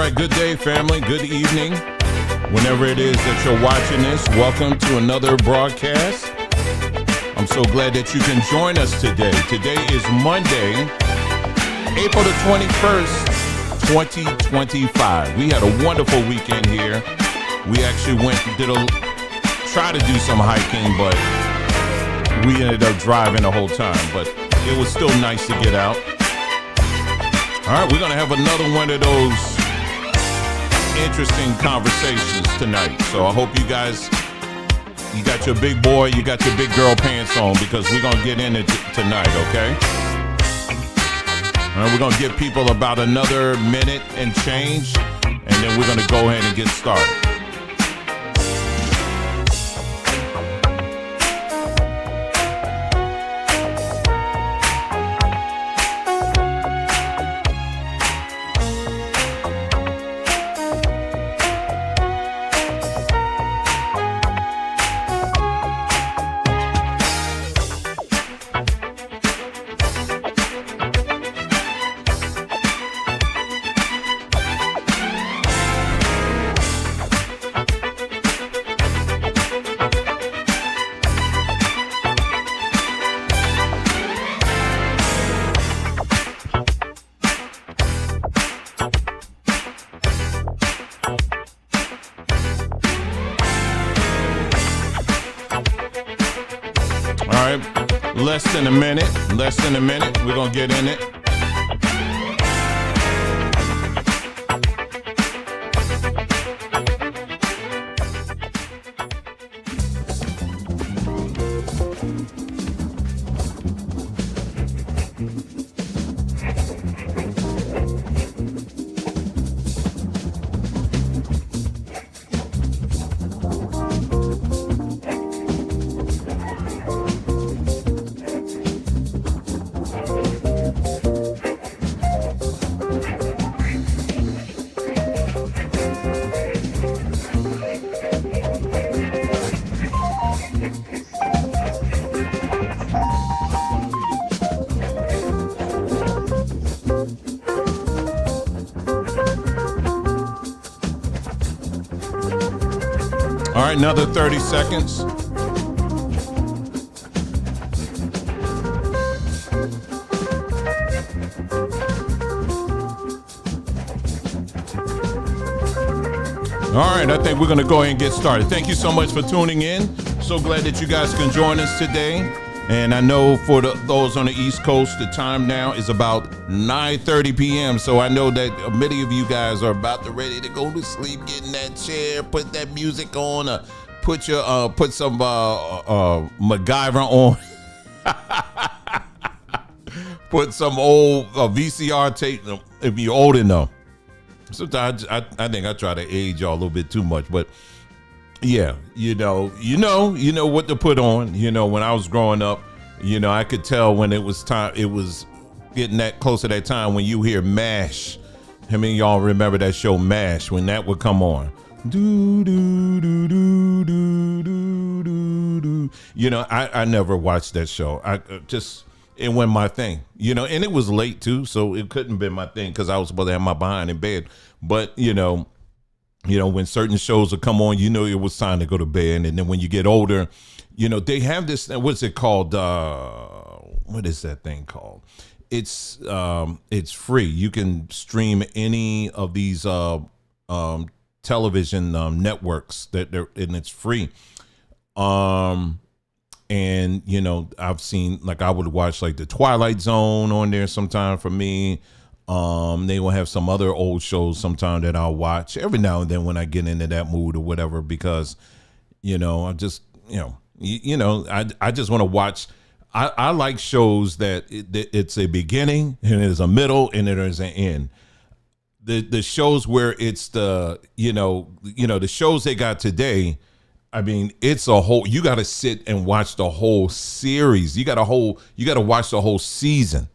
right, good day, family. Good evening. Whenever it is that you're watching this, welcome to another broadcast. I'm so glad that you can join us today. Today is Monday, April the 21st, 2025. We had a wonderful weekend here. We actually try to do some hiking, but we ended up driving the whole time. But it was still nice to get out. All right, we're going to have another one of those interesting conversations tonight. So I hope you guys, you got your big boy, you got your big girl pants on, because we're going to get in it tonight, okay? All right, we're going to give people about another minute and change, and then we're going to go ahead and get started. Less than a minute, we're gonna get in it. All right, another 30 seconds. All right, I think we're going to go ahead and get started. Thank you so much for tuning in. So glad that you guys can join us today. And I know for those on the East Coast, the time now is about 9:30 p.m. So I know that many of you guys are about to ready to go to sleep, get in that chair, put that music on, put some MacGyver on, put some old VCR tape if you're old enough. Sometimes I think I try to age y'all a little bit too much, but yeah, you know what to put on. You know, when I was growing up, you know, I could tell when it was time. It was getting that close to that time when you hear MASH. How many of y'all remember that show MASH when that would come on? Do do do do do do do do. You know, I never watched that show. It wasn't my thing. You know, and it was late too, so it couldn't have been my thing because I was supposed to have my behind in bed. But you know, when certain shows would come on, you know, it was time to go to bed. And then when you get older, you know, they have this, what's it called? What is that thing called? It's free. You can stream any of these television networks and it's free. And, you know, I've seen, like, I would watch like the Twilight Zone on there sometime for me. They will have some other old shows sometime that I'll watch every now and then when I get into that mood or whatever, because, you know, I just, I just want to watch. I like shows that it's a beginning and there's a middle and there's an end. The shows where it's the shows they got today. I mean, it's a whole, you got to sit and watch the whole series. You got to watch the whole season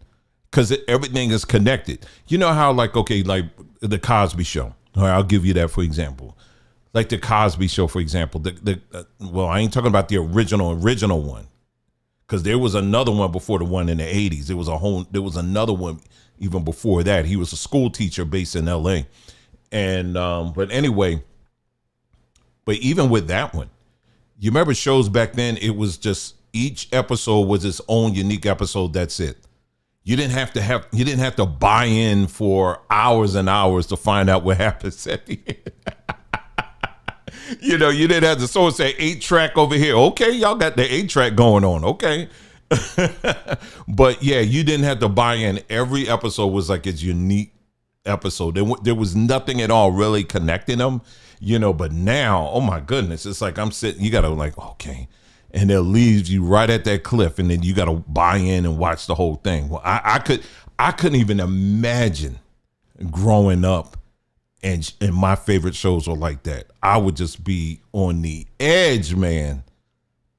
because everything is connected. You know how like the Cosby Show. All right, I'll give you that for example. Like the Cosby Show, for example. Well, I ain't talking about the original one, because there was another one before the one in the 80s. There was another one even before that. He was a school teacher based in L.A. And but anyway, but even with that one, you remember shows back then, it was just each episode was its own unique episode. That's it. You didn't have to buy in for hours and hours to find out what happens at the end. You didn't have to someone say 8-track over here. Okay, y'all got the 8-track going on. Okay. But yeah, you didn't have to buy in. Every episode was like its unique episode. There was nothing at all really connecting them, but now, oh my goodness, it's like I'm sitting, you gotta like, okay. And they'll leave you right at that cliff, and then you got to buy in and watch the whole thing. Well, I couldn't even imagine growing up, and my favorite shows were like that. I would just be on the edge, man.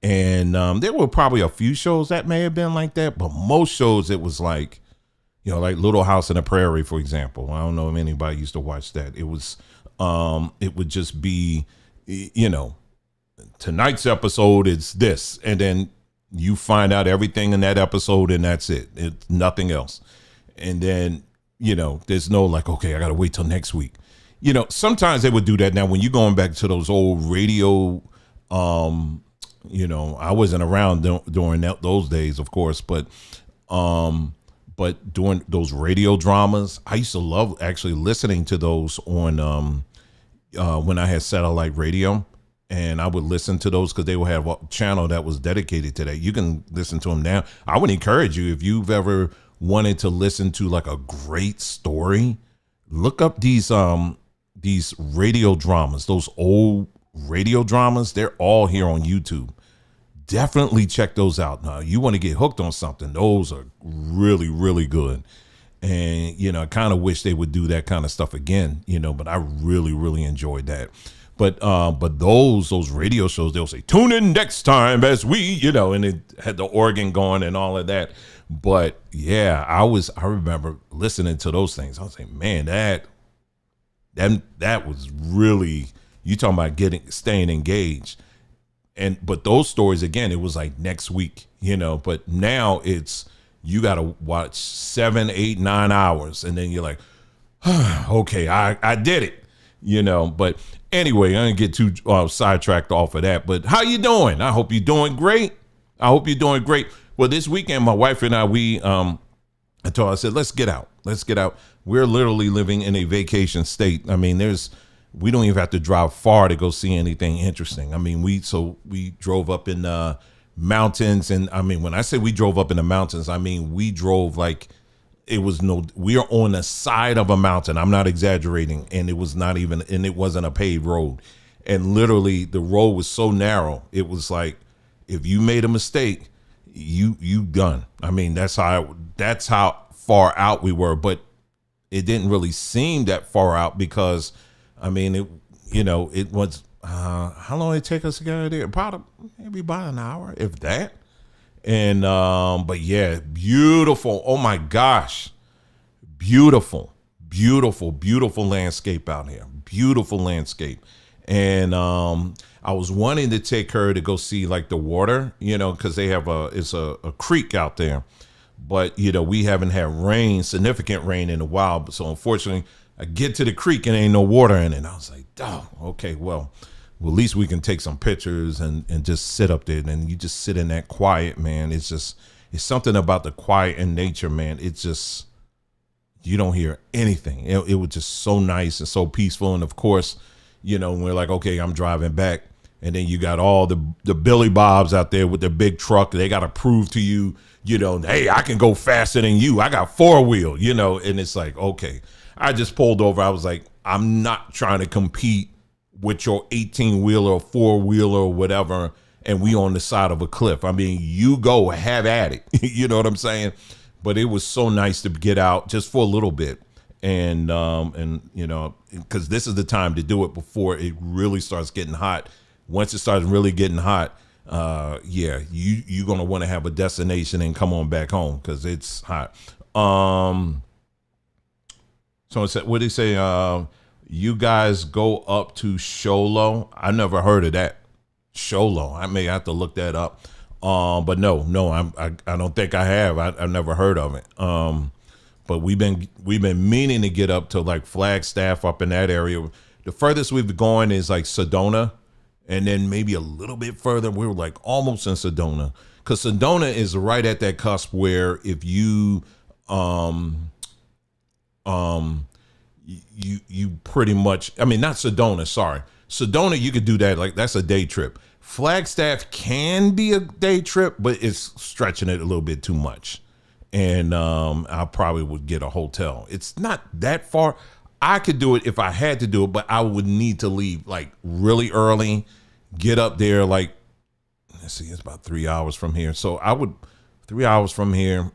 And there were probably a few shows that may have been like that, but most shows it was like, like Little House on the Prairie, for example. I don't know if anybody used to watch that. It was, it would just be, tonight's episode is this, and then you find out everything in that episode, and that's it. It's nothing else. And then there's no like, okay, I gotta wait till next week. Sometimes they would do that. Now when you're going back to those old radio, I wasn't around during those days, of course, but during those radio dramas, I used to love actually listening to those on when I had satellite radio. And I would listen to those because they would have a channel that was dedicated to that. You can listen to them now. I would encourage you, if you've ever wanted to listen to like a great story, look up these radio dramas, those old radio dramas. They're all here on YouTube. Definitely check those out. Now, you want to get hooked on something, those are really, really good. And, I kind of wish they would do that kind of stuff again, but I really, really enjoyed that. But those radio shows, they'll say, tune in next time as we, and it had the organ going and all of that. But yeah, I remember listening to those things. I was like, man, that was really, you talking about staying engaged. But those stories, again, it was like next week, but now it's, you got to watch 7, 8, 9 hours. And then you're like, okay, I did it, but anyway, I didn't get too sidetracked off of that, but how you doing? I hope you're doing great. Well, this weekend, my wife and I said, let's get out. We're literally living in a vacation state. I mean, we don't even have to drive far to go see anything interesting. I mean, we drove up in the mountains. And I mean, when I say we drove up in the mountains, I mean, we drove like, we are on the side of a mountain. I'm not exaggerating. And it wasn't a paved road. And literally the road was so narrow. It was like, if you made a mistake, you done. I mean, that's how far out we were, but it didn't really seem that far out because I mean, it was, how long did it take us to get out of there? Maybe about an hour, if that. And, but yeah, beautiful. Oh my gosh. Beautiful landscape out here. Beautiful landscape. And, I was wanting to take her to go see like the water, cause they have it's a creek out there, but we haven't had significant rain in a while. So unfortunately I get to the creek and ain't no water in it. And I was like, oh, okay, well, at least we can take some pictures and just sit up there. And you just sit in that quiet, man. It's something about the quiet in nature, man. It's just, you don't hear anything. It was just so nice and so peaceful. And of course, we're like, okay, I'm driving back. And then you got all the Billy Bobs out there with their big truck. They got to prove to you, hey, I can go faster than you. I got 4-wheel, and it's like, okay. I just pulled over. I was like, I'm not trying to compete with your 18-wheeler or 4-wheeler or whatever, and we on the side of a cliff. I mean, you go, have at it. You know what I'm saying? But it was so nice to get out just for a little bit. And because this is the time to do it before it really starts getting hot. Once it starts really getting hot, you're going to want to have a destination and come on back home because it's hot. Someone said, what did he say? You guys go up to Sholo. I never heard of that. Sholo. I may have to look that up. But no, I don't think I have. I've never heard of it. but we've been meaning to get up to like Flagstaff up in that area. The furthest we've gone is like Sedona, and then maybe a little bit further. We were like almost in Sedona, because Sedona is right at that cusp where if you you pretty much, I mean, not Sedona, sorry. Sedona, you could do that, like that's a day trip. Flagstaff can be a day trip, but it's stretching it a little bit too much. And I probably would get a hotel. It's not that far. I could do it if I had to do it, but I would need to leave like really early, get up there like, let's see, it's about 3 hours from here. So 3 hours from here.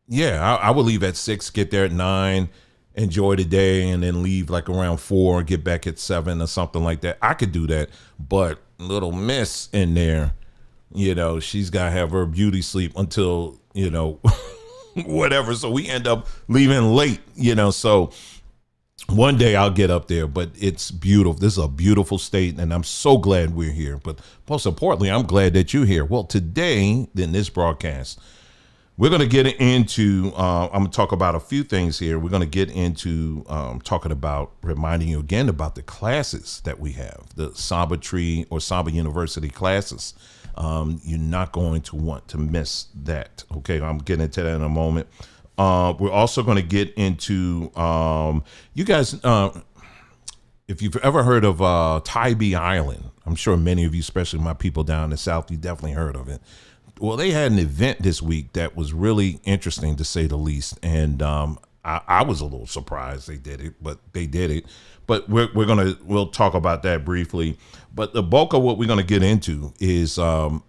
Yeah, I would leave at 6, get there at 9, enjoy the day, and then leave like around 4, get back at 7 or something like that. I could do that, but little miss in there, she's got to have her beauty sleep until, whatever. So we end up leaving late, so one day I'll get up there, but it's beautiful. This is a beautiful state, and I'm so glad we're here. But most importantly, I'm glad that you're here. Well, today in this broadcast, we're going to get into, I'm going to talk about a few things here. We're going to get into talking about, reminding you again about the classes that we have, the Saba Tree or Saba University classes. You're not going to want to miss that. Okay, I'm getting into that in a moment. We're also going to get into, you guys, if you've ever heard of Tybee Island, I'm sure many of you, especially my people down in the South, you definitely heard of it. Well, they had an event this week that was really interesting, to say the least. And I was a little surprised they did it, but they did it. But we'll talk about that briefly. But the bulk of what we're going to get into is, I'm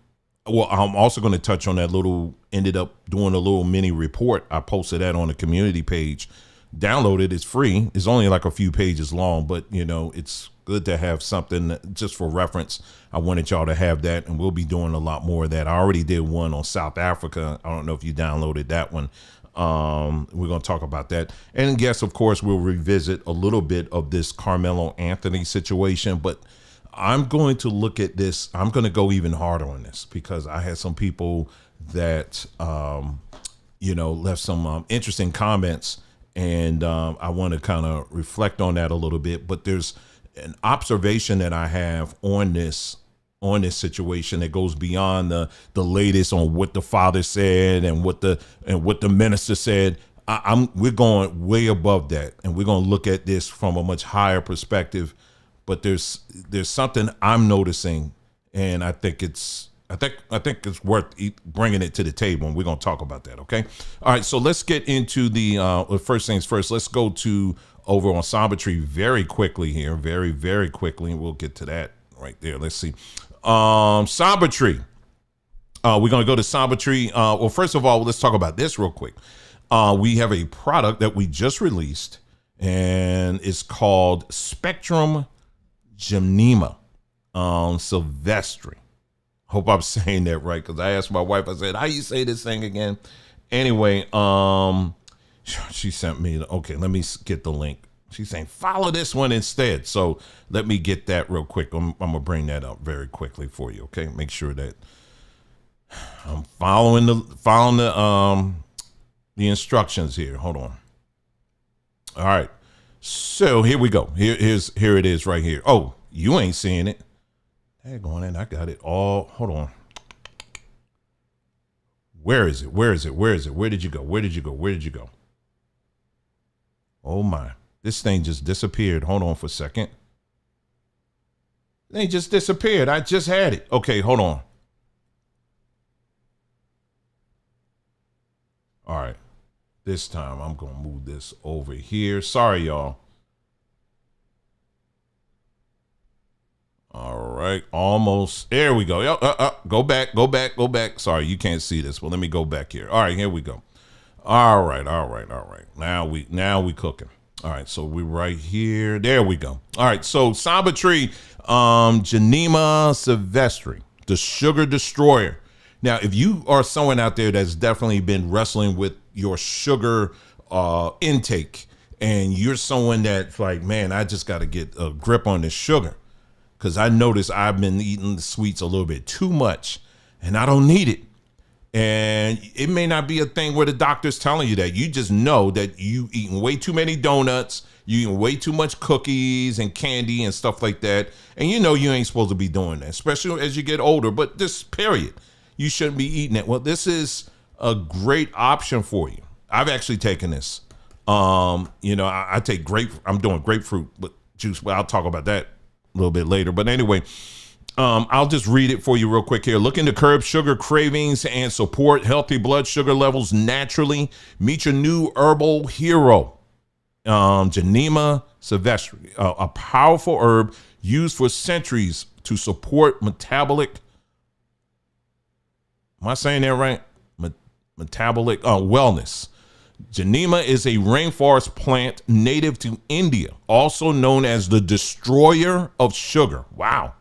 also going to touch on that ended up doing a little mini report. I posted that on the community page. Download it. It's free. It's only like a few pages long, but it's good to have something just for reference. I wanted y'all to have that, and we'll be doing a lot more of that. I already did one on South Africa. I don't know if you downloaded that one. We're going to talk about that. And yes, of course, we'll revisit a little bit of this Carmelo Anthony situation, but I'm going to look at this. I'm going to go even harder on this, because I had some people that, left some interesting comments, and I want to kind of reflect on that a little bit. But there's an observation that I have on this situation that goes beyond the latest on what the father said and what the minister said. We're going way above that, and we're going to look at this from a much higher perspective. But there's something I'm noticing, and I think it's worth bringing it to the table, and we're going to talk about that. Okay. All right. So let's get into the first things first. Let's go to over on Saba Tree very quickly here, very, very quickly. And we'll get to that right there. Let's see. Saba Tree. We're going to go to Saba Tree. Well, first of all, let's talk about this real quick. We have a product that we just released, and it's called Spectrum Gymnema Silvestri. Hope I'm saying that right, because I asked my wife, I said, how you say this thing again? Anyway, she sent me, okay, let me get the link. She's saying, follow this one instead. So let me get that real quick. I'm going to bring that up very quickly for you, okay? Make sure that I'm following the instructions here. Hold on. All right. So here we go. Here it is right here. Oh, you ain't seeing it. Hey, going in. I got it all. Hold on. Where is it? Where is it? Where is it? Where did you go? Where did you go? Where did you go? Oh my. This thing just disappeared. Hold on for a second. It just disappeared. I just had it. Okay, hold on. All right. This time I'm going to move this over here. Sorry, y'all. All right. Almost. There we go. Go back. Go back. Go back. Sorry, you can't see this. Well, let me go back here. All right, here we go. All right. All right. All right. Now we cooking. All right. So we're right here. There we go. All right. So Saba Tree, Gymnema Silvestri, the sugar destroyer. Now, if you are someone out there that's definitely been wrestling with your sugar intake, and you're someone that's like, man, I just got to get a grip on this sugar, because I notice I've been eating the sweets a little bit too much, and I don't need it. And it may not be a thing where the doctor's telling you that. You just know that you eating way too many donuts, you eating way too much cookies and candy and stuff like that. And you know you ain't supposed to be doing that, especially as you get older. But this period, you shouldn't be eating it. Well, this is a great option for you. I've actually taken this. I take I'm doing grapefruit juice, but I'll talk about that a little bit later. But anyway, I'll just read it for you real quick here. Looking to curb sugar cravings and support healthy blood sugar levels naturally? Meet your new herbal hero, Genema sylvestri, a powerful herb used for centuries to support metabolic. Am I saying that right? Metabolic wellness. Genema is a rainforest plant native to India, also known as the destroyer of sugar. Wow.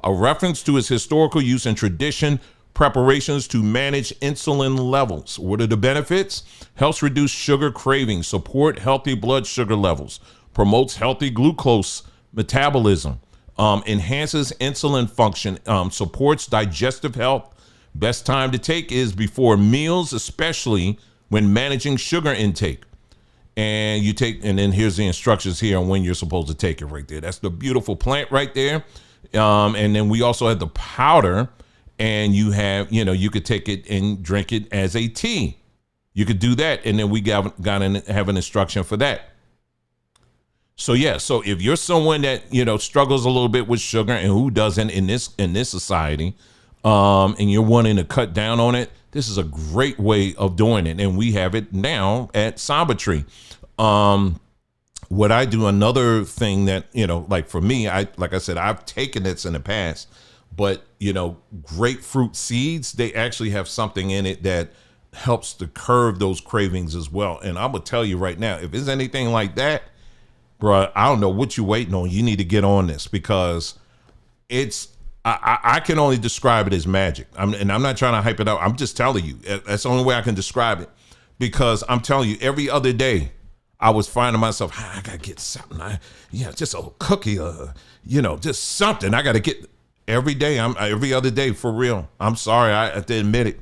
A reference to its historical use and tradition, preparations to manage insulin levels. What are the benefits? Helps reduce sugar cravings, support healthy blood sugar levels, promotes healthy glucose metabolism, enhances insulin function, supports digestive health. Best time to take is before meals, especially when managing sugar intake. And then here's the instructions here on when you're supposed to take it right there. That's the beautiful plant right there. And then we also have the powder, and you could take it and drink it as a tea. You could do that. And then we have an instruction for that. So yeah, so if you're someone that, struggles a little bit with sugar, and who doesn't in this society, and you're wanting to cut down on it, this is a great way of doing it. And we have it now at Samba Tree. What I do, another thing that, like for me, like I said, I've taken this in the past, but, grapefruit seeds, they actually have something in it that helps to curb those cravings as well. And I'm going to tell you right now, if it's anything like that, bro, I don't know what you're waiting on. You need to get on this, because I can only describe it as magic. And I'm not trying to hype it up. I'm just telling you, that's the only way I can describe it, because I'm telling you, every other day, I was finding myself, I gotta get something. Just a cookie, just something. I gotta get every day. Every other day, for real. I'm sorry, I have to admit it.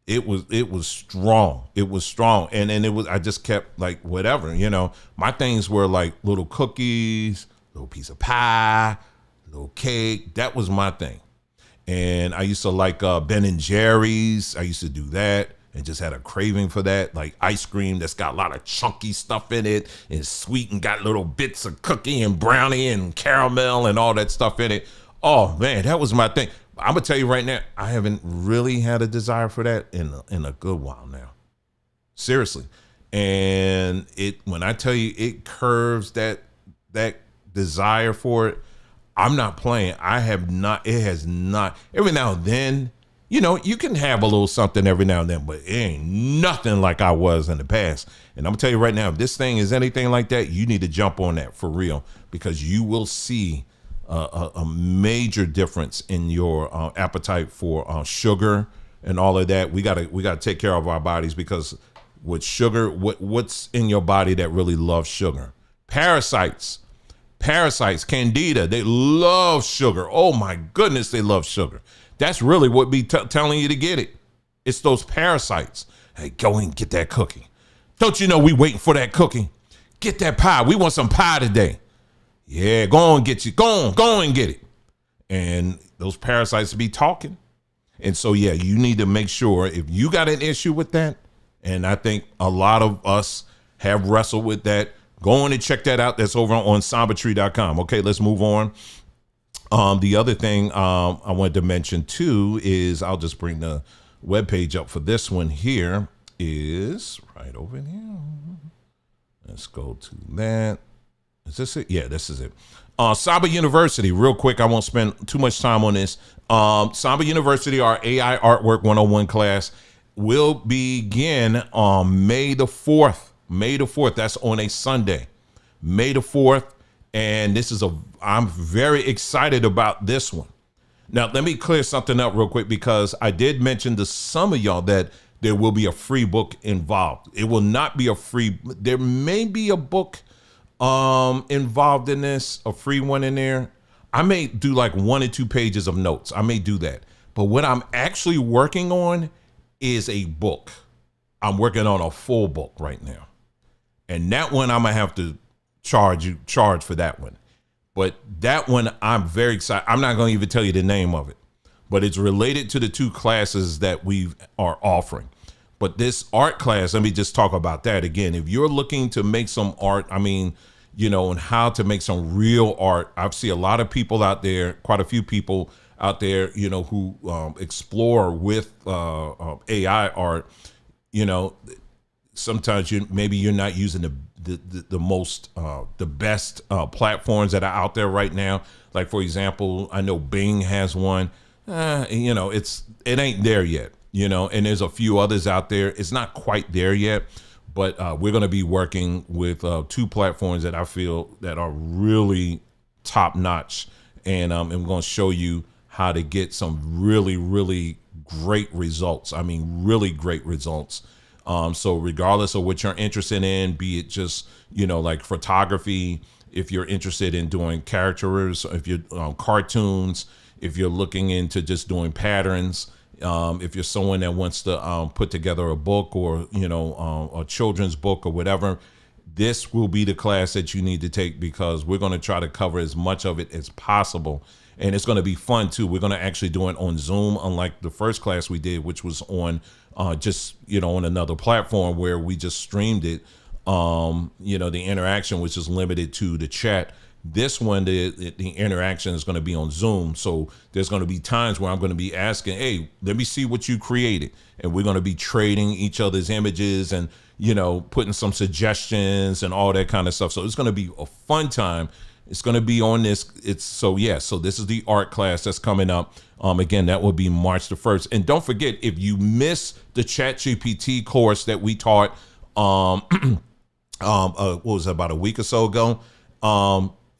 It was strong. It was strong, and then I just kept like whatever. My things were like little cookies, little piece of pie, little cake. That was my thing. And I used to like Ben and Jerry's. I used to do that. And just had a craving for that, like ice cream that's got a lot of chunky stuff in it, and it's sweet and got little bits of cookie and brownie and caramel and all that stuff in it. Oh man, that was my thing. I'm gonna tell you right now, I haven't really had a desire for that in a good while now. Seriously. And when I tell you it curves that desire for it, I'm not playing. It has not. Every now and then, you can have a little something every now and then, but it ain't nothing like I was in the past. And I'm gonna tell you right now, if this thing is anything like that, you need to jump on that for real, because you will see a major difference in your appetite for sugar and all of that. We gotta take care of our bodies, because with sugar, what's in your body that really loves sugar? Parasites, candida, they love sugar. Oh my goodness, they love sugar. That's really what be telling you to get it. It's those parasites. Hey, go and get that cookie. Don't you know we waiting for that cookie? Get that pie. We want some pie today. Yeah, go on and get it. And those parasites be talking. And so, yeah, you need to make sure if you got an issue with that, and I think a lot of us have wrestled with that, go on and check that out. That's over on sambatree.com. Okay, let's move on. The other thing I wanted to mention too is, I'll just bring the webpage up for this one here, is right over here. Let's go to that. Is this it? Yeah, this is it. Samba University, real quick, I won't spend too much time on this. Samba University, our AI Artwork 101 class, will begin on May the 4th. May the 4th, that's on a Sunday. May the 4th. And I'm very excited about this one. Now, let me clear something up real quick, because I did mention to some of y'all that there will be a free book involved. It will not be there may be a book involved in this, a free one in there. I may do like 1 or 2 pages of notes. I may do that. But what I'm actually working on is a book. I'm working on a full book right now. And that one I'm gonna have to charge for that one. But that one I'm very excited. I'm not gonna even tell you the name of it, but it's related to the 2 classes that we are offering. But this art class, let me just talk about that again. If you're looking to make some art, and how to make some real art, I've seen a lot of people out there, quite a few people out there, who explore with AI art. Sometimes maybe you're not using the most the best platforms that are out there right now. Like, for example, I know Bing has one. It ain't there yet. And there's a few others out there. It's not quite there yet, but we're going to be working with 2 platforms that I feel that are really top notch, and I'm going to show you how to get some really, really great results. I mean, really great results. So regardless of what you're interested in, be it just, like photography, if you're interested in doing characters, if you're cartoons, if you're looking into just doing patterns, if you're someone that wants to put together a book or, a children's book or whatever, this will be the class that you need to take, because we're going to try to cover as much of it as possible. And it's going to be fun too. We're going to actually do it on Zoom, unlike the first class we did, which was on on another platform where we just streamed it. The interaction was just limited to the chat. This one, the interaction is going to be on Zoom. So there's going to be times where I'm going to be asking, hey, let me see what you created. And we're going to be trading each other's images and, putting some suggestions and all that kind of stuff. So it's going to be a fun time. It's going to be on this. So this is the art class that's coming up. Again, that will be March the 1st. And don't forget, if you miss the ChatGPT course that we taught, what was it, about a week or so ago?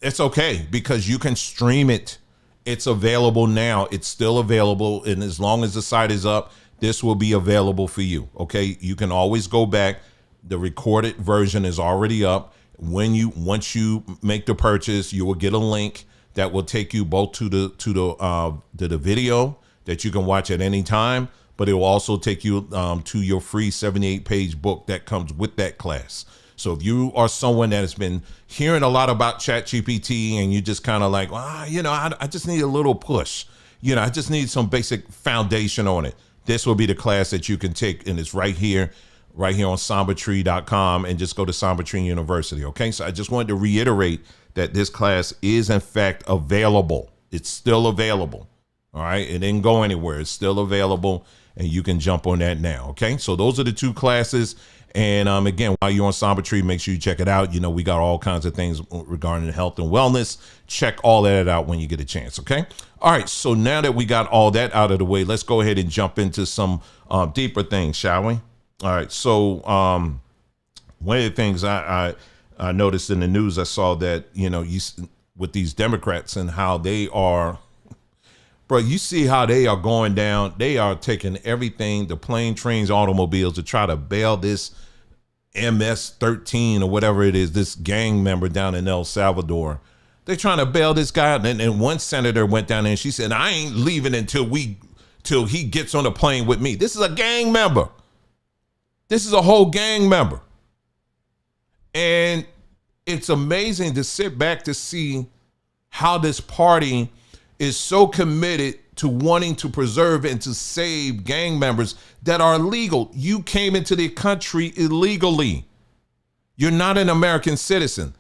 It's okay, because you can stream it. It's available now. It's still available. And as long as the site is up, this will be available for you. Okay. You can always go back. The recorded version is already up. Once you make the purchase, you will get a link that will take you both to the video that you can watch at any time, but it will also take you to your free 78-page book that comes with that class. So if you are someone that has been hearing a lot about ChatGPT and you just kind of like, I just need a little push, I just need some basic foundation on it, this will be the class that you can take, and it's right here on sombertree.com, and just go to Somber Tree University. Okay. So I just wanted to reiterate that this class is in fact available. It's still available. All right. It didn't go anywhere. It's still available, and you can jump on that now. Okay. So those are the 2 classes. And again, while you're on Somber Tree, make sure you check it out. We got all kinds of things regarding health and wellness. Check all that out when you get a chance. Okay. All right. So now that we got all that out of the way, let's go ahead and jump into some deeper things, shall we? All right. So one of the things I noticed in the news, I saw that, with these Democrats and how they are, bro, you see how they are going down. They are taking everything, the plane, trains, automobiles, to try to bail this MS-13 or whatever it is, this gang member down in El Salvador. They're trying to bail this guy. And one senator went down there and she said, I ain't leaving until he gets on the plane with me. This is a gang member. This is a whole gang member. And it's amazing to sit back to see how this party is so committed to wanting to preserve and to save gang members that are illegal. You came into the country illegally. You're not an American citizen.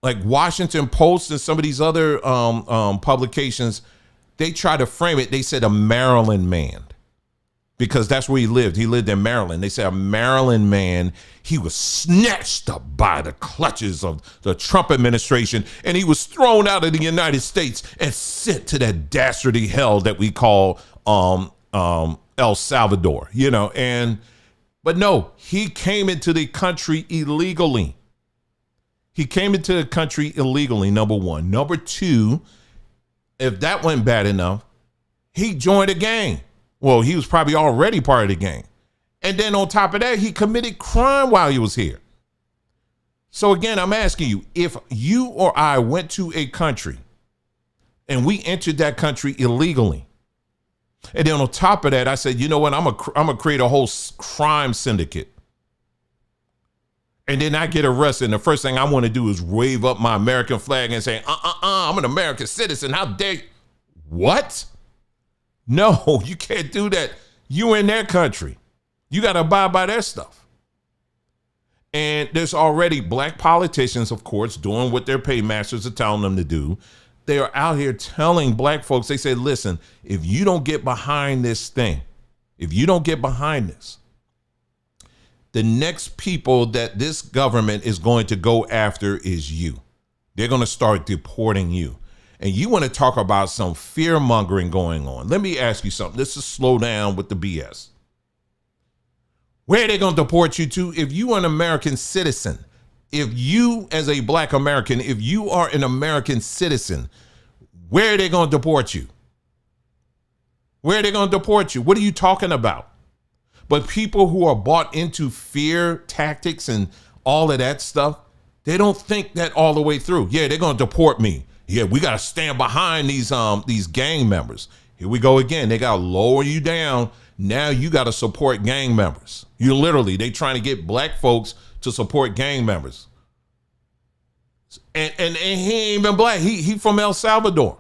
Like Washington Post and some of these other publications, they try to frame it. They said a Maryland man, because that's where he lived. He lived in Maryland. They said a Maryland man, he was snatched up by the clutches of the Trump administration, and he was thrown out of the United States and sent to that dastardly hell that we call El Salvador, but no, he came into the country illegally. He came into the country illegally, number one. Number two, if that wasn't bad enough, he joined a gang. Well, he was probably already part of the gang. And then on top of that, he committed crime while he was here. So again, I'm asking you, if you or I went to a country and we entered that country illegally, And then on top of that, I said, you know what? I'm gonna create a whole crime syndicate. And then I get arrested, and the first thing I want to do is wave up my American flag and say, I'm an American citizen. How dare you? What? No, you can't do that. You in their country. You got to abide by their stuff. And there's already black politicians, of course, doing what their paymasters are telling them to do. They are out here telling black folks, they say, listen, if you don't get behind this thing, if you don't get behind this, the next people that this government is going to go after is you. They're going to start deporting you. And you want to talk about some fear mongering going on. Let me ask you something. Let's just slow down with the BS. Where are they going to deport you to? If you are an American citizen, if you as a black American, if you are an American citizen, where are they going to deport you? Where are they going to deport you? What are you talking about? But people who are bought into fear tactics and all of that stuff, they don't think that all the way through. Yeah, they're going to deport me. Yeah, we got to stand behind these gang members. Here we go again. They got to lower you down. Now you got to support gang members. They trying to get black folks to support gang members. And he ain't even black. He from El Salvador.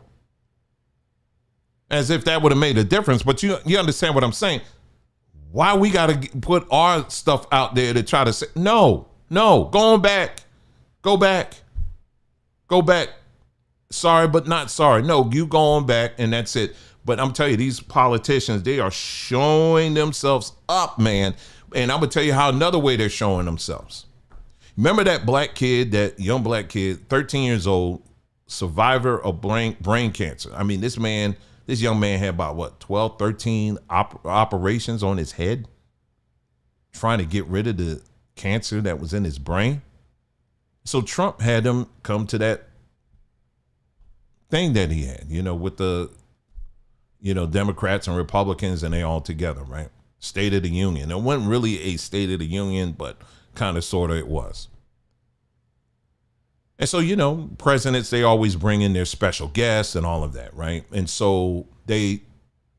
As if that would have made a difference. But you understand what I'm saying. Why we got to put our stuff out there to try to say, no, go back. Sorry, but not sorry. No, you going back and that's it. But I'm telling you, these politicians, they are showing themselves up, man. And I'm going to tell you how another way they're showing themselves. Remember that young black kid, 13 years old, survivor of brain cancer. I mean, this young man had about 12, 13 operations on his head, trying to get rid of the cancer that was in his brain. So Trump had him come to that thing that he had, with the, Democrats and Republicans, and they all together, right? State of the Union. It wasn't really a State of the Union, but kind of, sort of it was. And so, presidents, they always bring in their special guests and all of that, right? And so they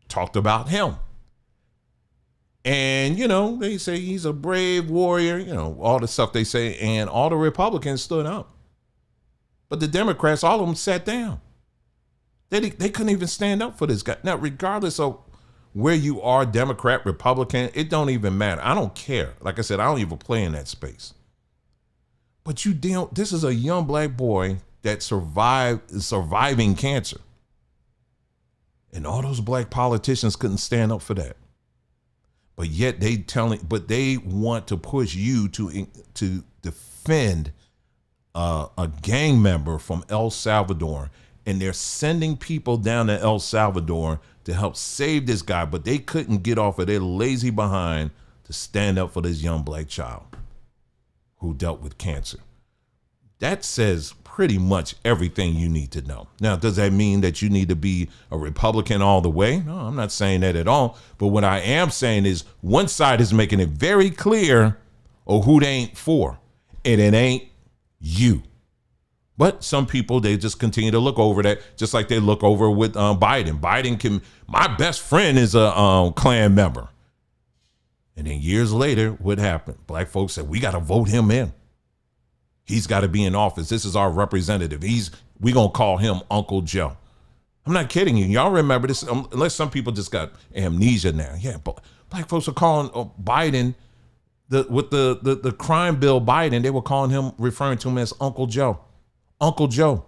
talked about him. And, they say he's a brave warrior, all the stuff they say. And all the Republicans stood up. But the Democrats, all of them sat down. They couldn't even stand up for this guy. Now, regardless of where you are, Democrat, Republican, it don't even matter. I don't care. Like I said, I don't even play in that space. But this is a young black boy that surviving cancer. And all those black politicians couldn't stand up for that. But yet they want to push you to defend a gang member from El Salvador. And they're sending people down to El Salvador to help save this guy, but they couldn't get off of their lazy behind to stand up for this young black child who dealt with cancer. That says pretty much everything you need to know. Now, does that mean that you need to be a Republican all the way? No, I'm not saying that at all. But what I am saying is one side is making it very clear who they ain't for, and it ain't you. But some people, they just continue to look over that, just like they look over with Biden. My best friend is a Klan member. And then years later, what happened? Black folks said, we got to vote him in. He's got to be in office. This is our representative. We going to call him Uncle Joe. I'm not kidding you. Y'all remember this, unless some people just got amnesia now. Yeah, but black folks are calling Biden, with the crime bill Biden, they were calling him, referring to him as Uncle Joe. Uncle Joe,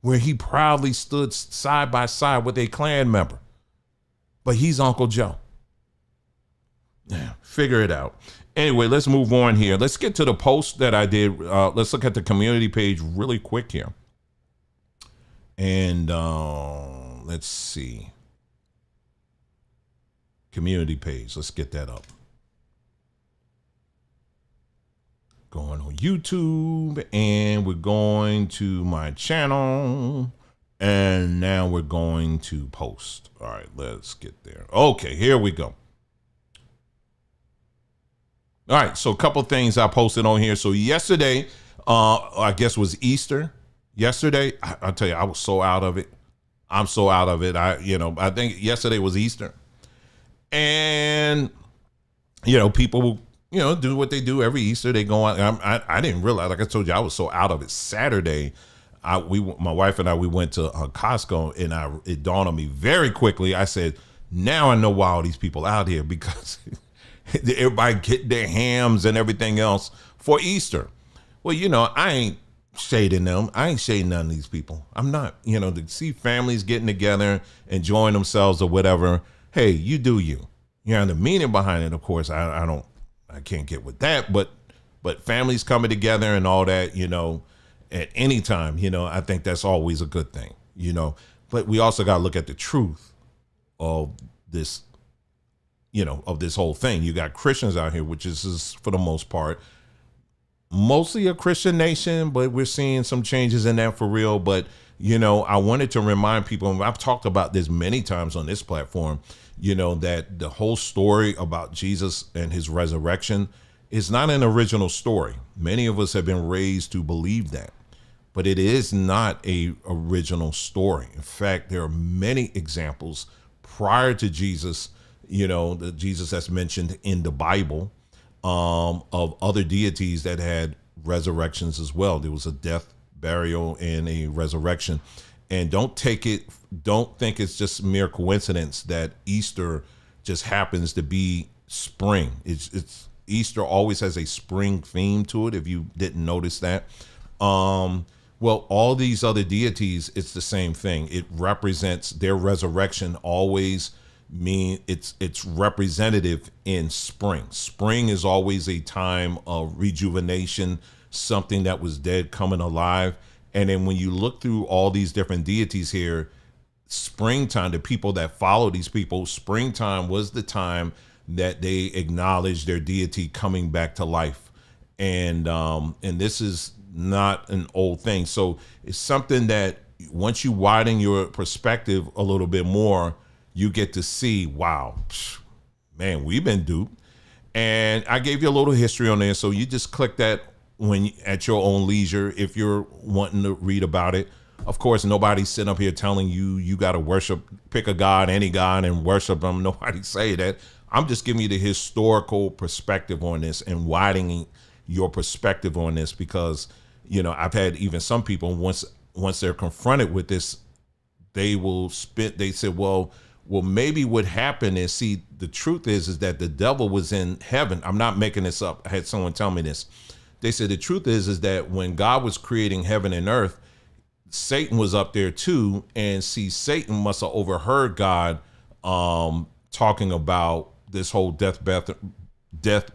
where he proudly stood side by side with a Klan member. But he's Uncle Joe. Yeah, figure it out. Anyway, let's move on here. Let's get to the post that I did. Let's look at the community page really quick here. And let's see. Community page. Let's get that up. Going on YouTube, and we're going to my channel, and now we're going to post. All right, let's get there. Okay, here we go. All right, so a couple things I posted on here. So yesterday, I guess was Easter. Yesterday, I'll tell you, I was so out of it. I'm so out of it. I think yesterday was Easter, and people, do what they do every Easter. They go out. I didn't realize, like I told you, I was so out of it. Saturday, my wife and I, we went to Costco, and it dawned on me very quickly. I said, now I know why all these people out here, because everybody get their hams and everything else for Easter. Well, I ain't shading them. I ain't shading none of these people. I'm not. To see families getting together, enjoying themselves or whatever. Hey, you do you. The meaning behind it, of course, I can't get with that, but families coming together and all that, at any time, I think that's always a good thing, but we also got to look at the truth of this, of this whole thing. You got Christians out here, which is for the most part, mostly a Christian nation, but we're seeing some changes in that for real. But, I wanted to remind people, and I've talked about this many times on this platform, that the whole story about Jesus and his resurrection is not an original story. Many of us have been raised to believe that, but it is not a original story. In fact, there are many examples prior to Jesus, that Jesus that's mentioned in the Bible, of other deities that had resurrections as well. There was a death, burial, and a resurrection. And don't think it's just mere coincidence that Easter just happens to be spring. It's Easter always has a spring theme to it, if you didn't notice that. Well, all these other deities, it's the same thing. It represents their resurrection, always mean it's representative in spring. Spring is always a time of rejuvenation, something that was dead coming alive. And then when you look through all these different deities here, springtime, the people that follow these people, springtime was the time that they acknowledged their deity coming back to life. And this is not an old thing. So it's something that once you widen your perspective a little bit more, you get to see, wow, man, we've been duped. And I gave you a little history on there. So you just click that at your own leisure, if you're wanting to read about it. Of course, nobody's sitting up here telling you got to pick a god, any god, and worship them. Nobody say that. I'm just giving you the historical perspective on this and widening your perspective on this, because, I've had even some people, once they're confronted with this, they said, well, maybe what happened is, see, the truth is that the devil was in heaven. I'm not making this up. I had someone tell me this. They said the truth is that when God was creating heaven and earth, Satan was up there too. And see, Satan must have overheard God talking about this whole death,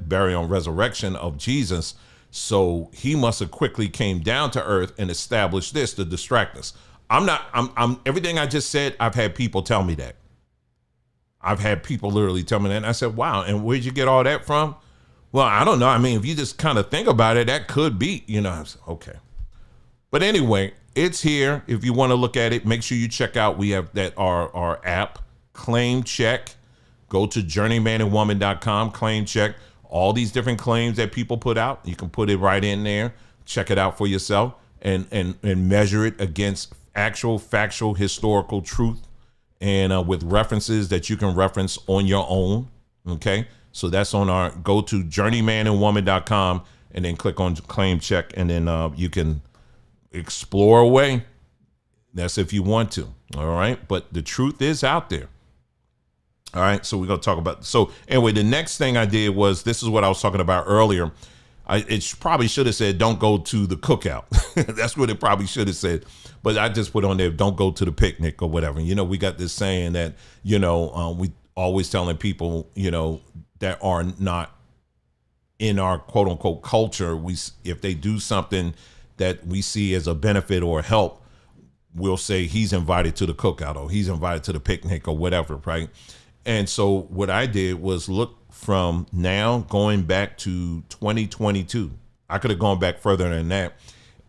burial, and resurrection of Jesus. So he must have quickly came down to earth and established this to distract us. I'm everything I just said, I've had people tell me that. I've had people literally tell me that. And I said, wow, and where'd you get all that from? Well, I don't know. I mean, if you just kind of think about it, that could be, I said, okay. But anyway, it's here. If you want to look at it, make sure you check out, we have our app, Claim Check. Go to journeymanandwoman.com, claim check. All these different claims that people put out, you can put it right in there, check it out for yourself, and measure it against actual factual historical truth, and with references that you can reference on your own. Okay, so that's on go to journeymanandwoman.com and then click on claim check, and then you can explore away. That's if you want to. All right, but the truth is out there. All right, so we're going to talk about, so anyway, the next thing I did was, this is what I was talking about earlier. It probably should have said, don't go to the cookout. That's what it probably should have said. But I just put on there, don't go to the picnic or whatever. We got this saying that, we always telling people, that are not in our quote unquote culture. If they do something that we see as a benefit or help, we'll say he's invited to the cookout or he's invited to the picnic or whatever, right? And so what I did was look from now going back to 2022. I could have gone back further than that.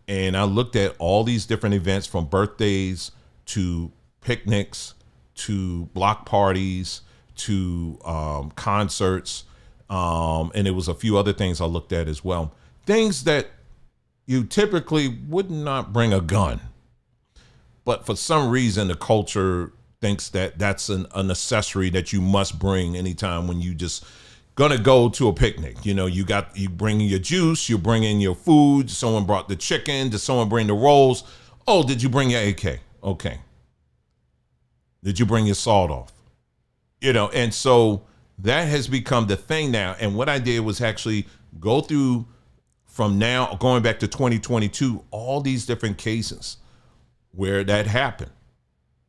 And I looked at all these different events, from birthdays to picnics to block parties to concerts. And there was a few other things I looked at as well. Things that you typically would not bring a gun. But for some reason, the culture thinks that that's an accessory that you must bring anytime when you just gonna go to a picnic. You know, you bringing your juice, you're bringing your food. Someone brought the chicken. Did someone bring the rolls? Oh, did you bring your AK? Okay. Did you bring your salt off? You know, and so that has become the thing now. And what I did was actually go through from now going back to 2022, all these different cases where that happened.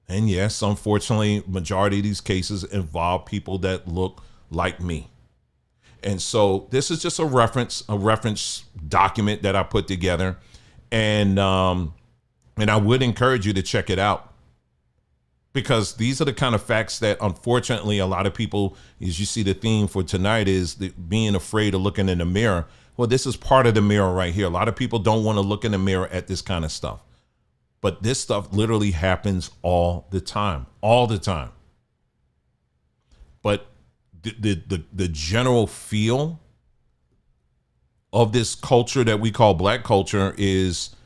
And yes, unfortunately, majority of these cases involve people that look like me. And so this is just a reference document that I put together. And I would encourage you to check it out, because these are the kind of facts that unfortunately a lot of people, as you see the theme for tonight is being afraid of looking in the mirror. Well, this is part of the mirror right here. A lot of people don't want to look in the mirror at this kind of stuff. But this stuff literally happens all the time. But the general feel of this culture that we call black culture is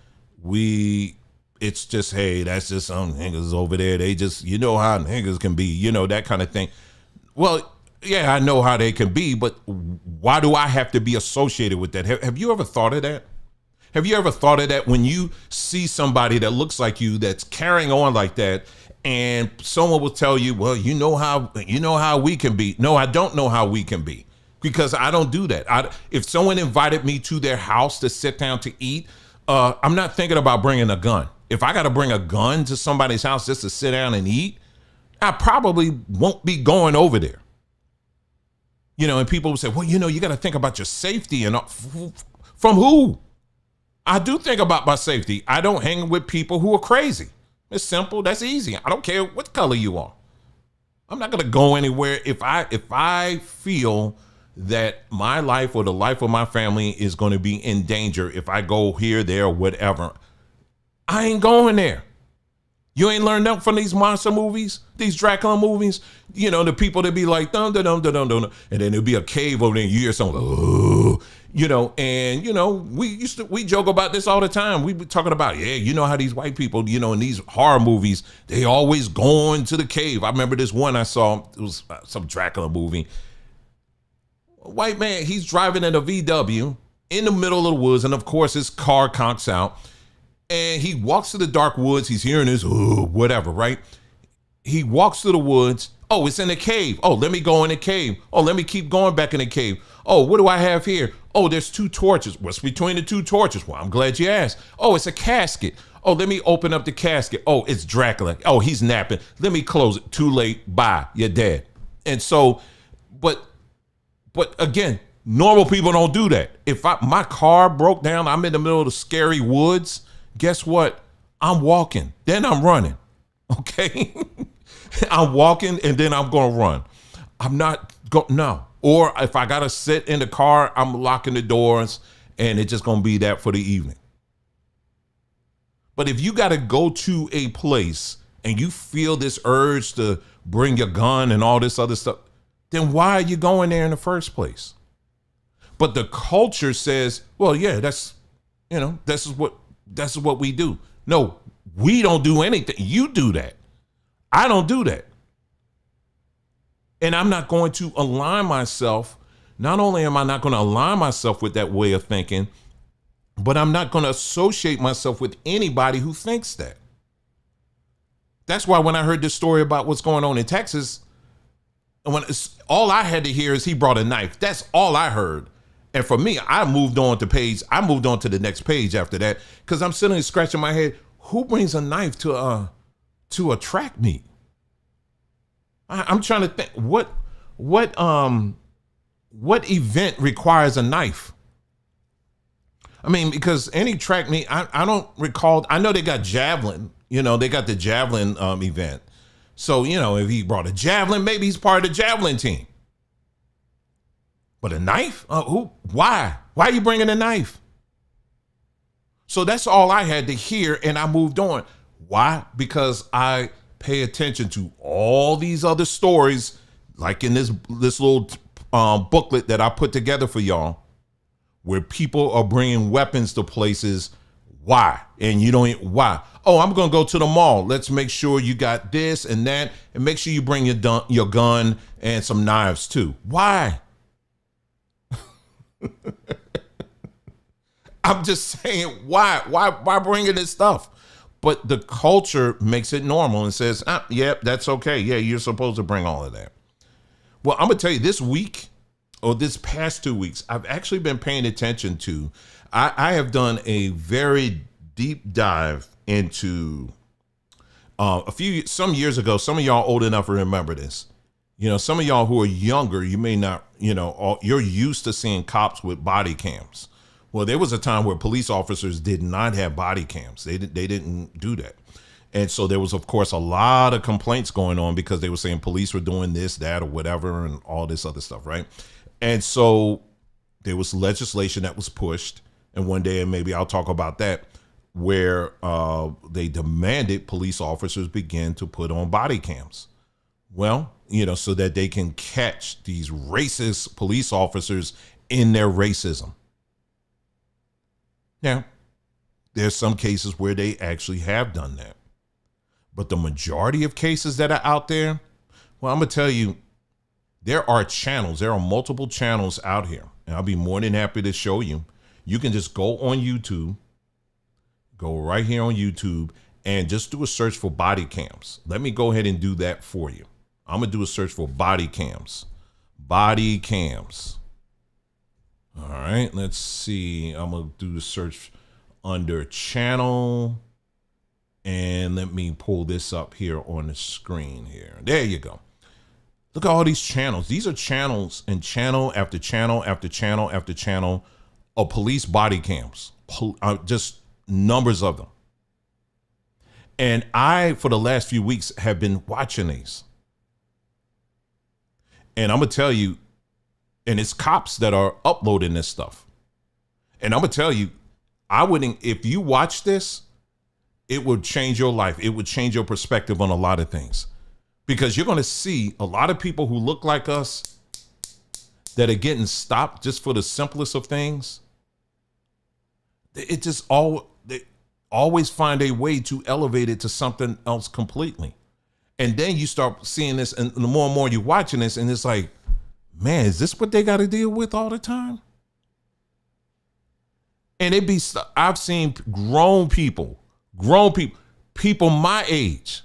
it's just, hey, that's just some niggas over there. They just, you know how niggas can be, you know, that kind of thing. Well, yeah, I know how they can be, but why do I have to be associated with that? Have you ever thought of that? Have you ever thought of that when you see somebody that looks like you that's carrying on like that, and someone will tell you, well, you know how we can be. No, I don't know how we can be, because I don't do that. If someone invited me to their house to sit down to eat, I'm not thinking about bringing a gun. If I got to bring a gun to somebody's house just to sit down and eat, I probably won't be going over there. You know, and people will say, well, you know, you got to think about your safety. And from who? I do think about my safety. I don't hang with people who are crazy. It's simple. That's easy. I don't care what color you are. I'm not going to go anywhere if I feel that my life or the life of my family is going to be in danger. If I go here, there, or whatever, I ain't going there. You ain't learned nothing from these monster movies, these Dracula movies. You know, the people that be like, dun, dun, dun, dun, dun, dun, and then there'll be a cave over there and you hear something, oh, you know, and, you know, we joke about this all the time. We be talking about, yeah, you know how these white people, you know, in these horror movies, they always going to the cave. I remember this one I saw, it was some Dracula movie. A white man, he's driving in a VW in the middle of the woods, and of course his car conks out. And he walks to the dark woods. He's hearing this, whatever, right? He walks to the woods. Oh, it's in a cave. Oh, let me go in the cave. Oh, let me keep going back in the cave. Oh, what do I have here? Oh, there's 2 torches. What's between the 2 torches? Well, I'm glad you asked. Oh, it's a casket. Oh, let me open up the casket. Oh, it's Dracula. Oh, he's napping. Let me close it. Too late. Bye. You're dead. And so, but again, normal people don't do that. If my car broke down, I'm in the middle of the scary woods, guess what? I'm walking, then I'm running, okay? I'm walking and then I'm gonna run. I'm not no. Or if I gotta sit in the car, I'm locking the doors and it's just gonna be that for the evening. But if you gotta go to a place and you feel this urge to bring your gun and all this other stuff, then why are you going there in the first place? But the culture says, well, yeah, that's, you know, this is what we do. No, we don't do anything. You do that. I don't do that. And I'm not going to align myself. Not only am I not going to align myself with that way of thinking, but I'm not going to associate myself with anybody who thinks that. That's why when I heard this story about what's going on in Texas, all I had to hear is he brought a knife. That's all I heard. And for me, I moved on to the next page after that, because I'm sitting there scratching my head. Who brings a knife to a track meet? I'm trying to think what event requires a knife? I mean, because any track meet, I don't recall. I know they got javelin. You know, they got the javelin event. So, you know, if he brought a javelin, maybe he's part of the javelin team. But a knife? Who? Why? Why are you bringing a knife? So that's all I had to hear, and I moved on. Why? Because I pay attention to all these other stories, like in this little booklet that I put together for y'all, where people are bringing weapons to places Why? And you don't, why? Oh, I'm going to go to the mall. Let's make sure you got this and that, and make sure you bring your gun and some knives too. Why? I'm just saying, why bringing this stuff? But the culture makes it normal and says, yep, that's okay. Yeah, you're supposed to bring all of that. Well, I'm going to tell you, this week, or this past 2 weeks, I've actually been paying attention to, I have done a very deep dive into some years ago. Some of y'all old enough to remember this. You know, some of y'all who are younger, you may not, you're used to seeing cops with body cams. Well, there was a time where police officers did not have body cams. They didn't do that. And so there was, of course, a lot of complaints going on because they were saying police were doing this, that, or whatever, and all this other stuff, right? And so there was legislation that was pushed. And one day, and maybe I'll talk about that, where they demanded police officers begin to put on body cams. Well, so that they can catch these racist police officers in their racism. Now, there's some cases where they actually have done that. But the majority of cases that are out there, well, I'm going to tell you, there are multiple channels out here. And I'll be more than happy to show you. You can just go on YouTube, go right here on YouTube, and just do a search for body cams. Let me go ahead and do that for you. I'm going to do a search for body cams. Body cams. All right, let's see. I'm going to do the search under channel. And let me pull this up here on the screen here. There you go. Look at all these channels. These are channels and channel after channel after channel after channel of police body cams. Just numbers of them. And I, for the last few weeks, have been watching these. And I'm going to tell you, and it's cops that are uploading this stuff. And I'm going to tell you, if you watch this, it would change your life. It would change your perspective on a lot of things. Because you're going to see a lot of people who look like us that are getting stopped just for the simplest of things. They always find a way to elevate it to something else completely. And then you start seeing this, and the more and more you're watching this, and it's like, man, is this what they got to deal with all the time? And I've seen grown people my age,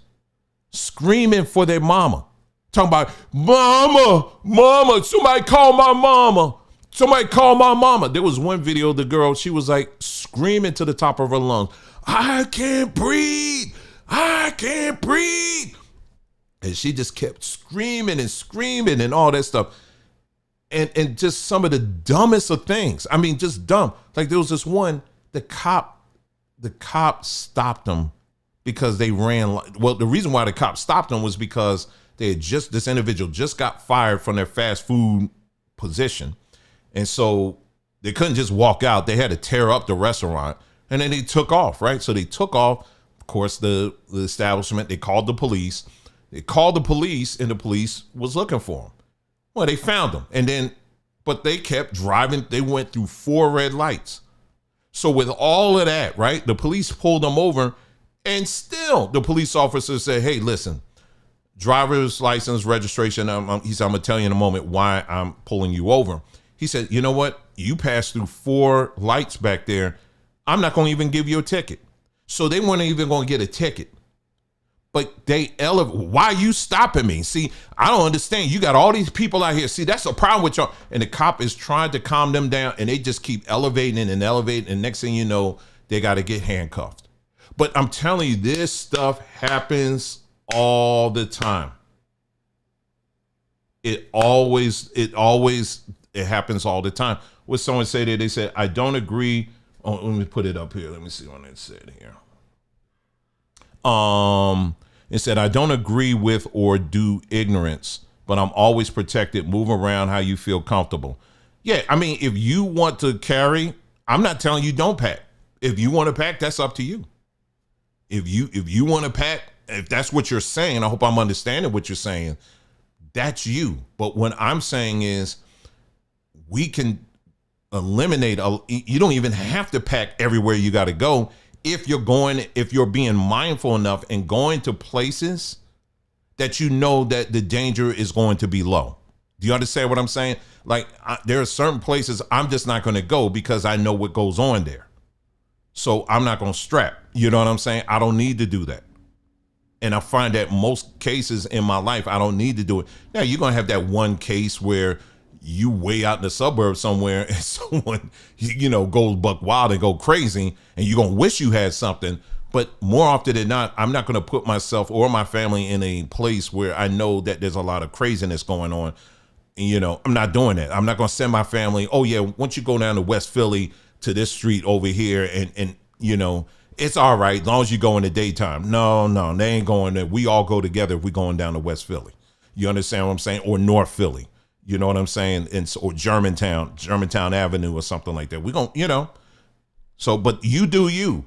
screaming for their mama, talking about, mama, somebody call my mama. Somebody call my mama. There was one video, the girl, she was like screaming to the top of her lungs, I can't breathe. And she just kept screaming and all that stuff. And just some of the dumbest of things. I mean, just dumb. Like there was this one, the cop stopped them because they ran. Well, the reason why the cop stopped them was because this individual just got fired from their fast food position. And so they couldn't just walk out. They had to tear up the restaurant, and then they took off, right? So they took off, of course, the establishment. They called the police. And the police was looking for them. Well, they found them. But they kept driving. They went through 4 red lights. So with all of that, right, the police pulled them over, and still the police officer said, hey, listen, driver's license, registration. He said, I'm going to tell you in a moment why I'm pulling you over. He said, you know what? You passed through 4 lights back there. I'm not going to even give you a ticket. So they weren't even going to get a ticket. But why are you stopping me? See, I don't understand. You got all these people out here. See, that's the problem with y'all. And the cop is trying to calm them down, and they just keep elevating. And next thing you know, they got to get handcuffed. But I'm telling you, this stuff happens all the time. It happens all the time. What someone said there, they said, I don't agree. Oh, let me put it up here. Let me see what it said here. It said, I don't agree with or do ignorance, but I'm always protected. Move around how you feel comfortable. Yeah, I mean, if you want to carry, I'm not telling you don't pack. If you want to pack, that's up to you. If you want to pack, if that's what you're saying, I hope I'm understanding what you're saying. That's you. But what I'm saying is we can eliminate, you don't even have to pack everywhere you got to go if you're being mindful enough and going to places that you know that the danger is going to be low. Do you understand what I'm saying? Like there are certain places I'm just not going to go because I know what goes on there. So I'm not going to strap. You know what I'm saying? I don't need to do that. And I find that most cases in my life, I don't need to do it. Now, you're going to have that one case where you way out in the suburbs somewhere and someone, goes buck wild and go crazy and you're going to wish you had something. But more often than not, I'm not going to put myself or my family in a place where I know that there's a lot of craziness going on. I'm not doing that. I'm not going to send my family, oh yeah, once you go down to West Philly to this street over here and it's all right as long as you go in the daytime. No, they ain't going there. We all go together if we going down to West Philly. You understand what I'm saying? Or North Philly. You know what I'm saying? Or Germantown Avenue or something like that. We gon', so, but you do you.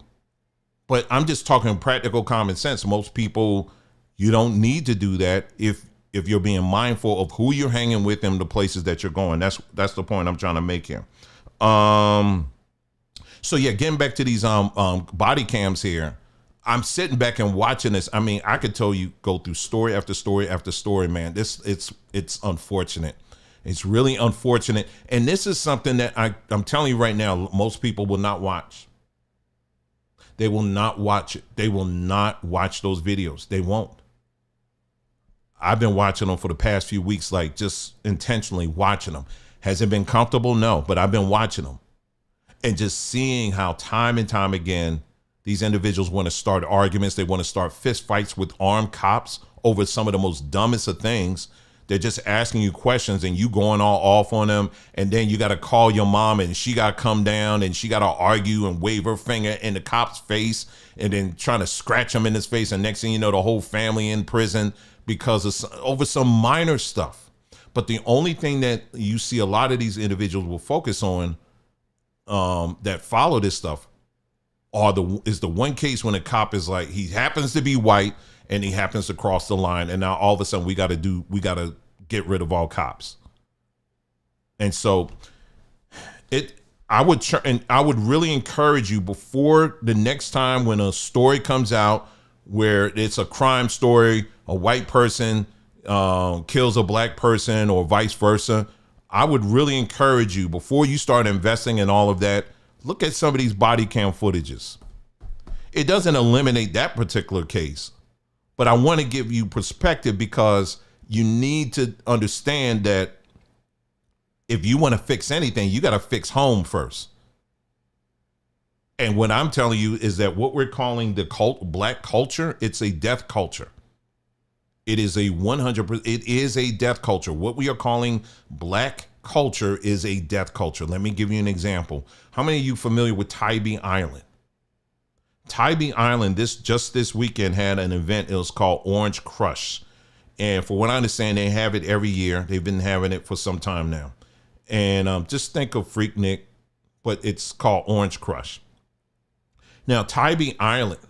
But I'm just talking practical common sense. Most people, you don't need to do that if you're being mindful of who you're hanging with and the places that you're going. That's the point I'm trying to make here. So yeah, getting back to these body cams here, I'm sitting back and watching this. I mean, I could tell you go through story after story after story, man. It's unfortunate. It's really unfortunate. And this is something that I'm telling you right now, most people will not watch. They will not watch it. They will not watch those videos. They won't. I've been watching them for the past few weeks, like just intentionally watching them. Has it been comfortable? No, but I've been watching them and just seeing how time and time again, these individuals want to start arguments. They want to start fist fights with armed cops over some of the most dumbest of things. They're just asking you questions and you going all off on them. And then you got to call your mom and she got to come down and she got to argue and wave her finger in the cop's face and then trying to scratch him in his face. And next thing you know, the whole family in prison because of over some minor stuff. But the only thing that you see a lot of these individuals will focus on that follow this stuff is the one case when a cop is like, he happens to be white and he happens to cross the line. And now all of a sudden we got to get rid of all cops. And so I would really encourage you before the next time when a story comes out where it's a crime story, a white person kills a black person or vice versa, I would really encourage you before you start investing in all of that, look at some of these body cam footages. It doesn't eliminate that particular case, but I want to give you perspective because you need to understand that if you want to fix anything, you got to fix home first. And what I'm telling you is that what we're calling the black culture, it's a death culture. It is a 100%. It is a death culture. What we are calling black culture is a death culture. Let me give you an example. How many of you familiar with Tybee Island? Tybee Island, this weekend had an event. It was called Orange Crush. And for what I understand, they have it every year. They've been having it for some time now. And just think of Freaknik, but it's called Orange Crush. Now, Tybee Island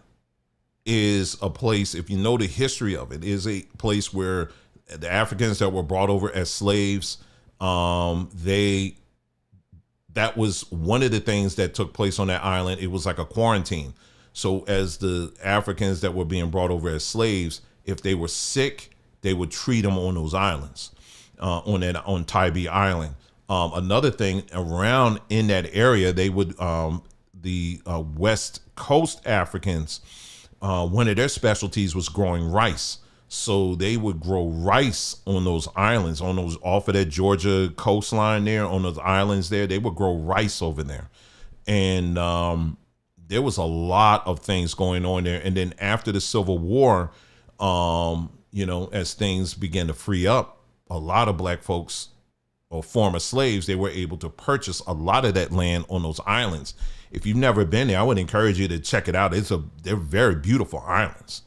is a place, if you know the history of it, is a place where the Africans that were brought over as slaves, that was one of the things that took place on that island. It was like a quarantine. So as the Africans that were being brought over as slaves, if they were sick, they would treat them on those islands, on Tybee Island. Another thing around in that area, they would, the West Coast Africans, one of their specialties was growing rice. So they would grow rice on those islands, off of that Georgia coastline there, on those islands there. They would grow rice over there. And there was a lot of things going on there. And then after the Civil War, as things began to free up, a lot of black folks or former slaves, they were able to purchase a lot of that land on those islands. If you've never been there, I would encourage you to check it out. They're very beautiful islands.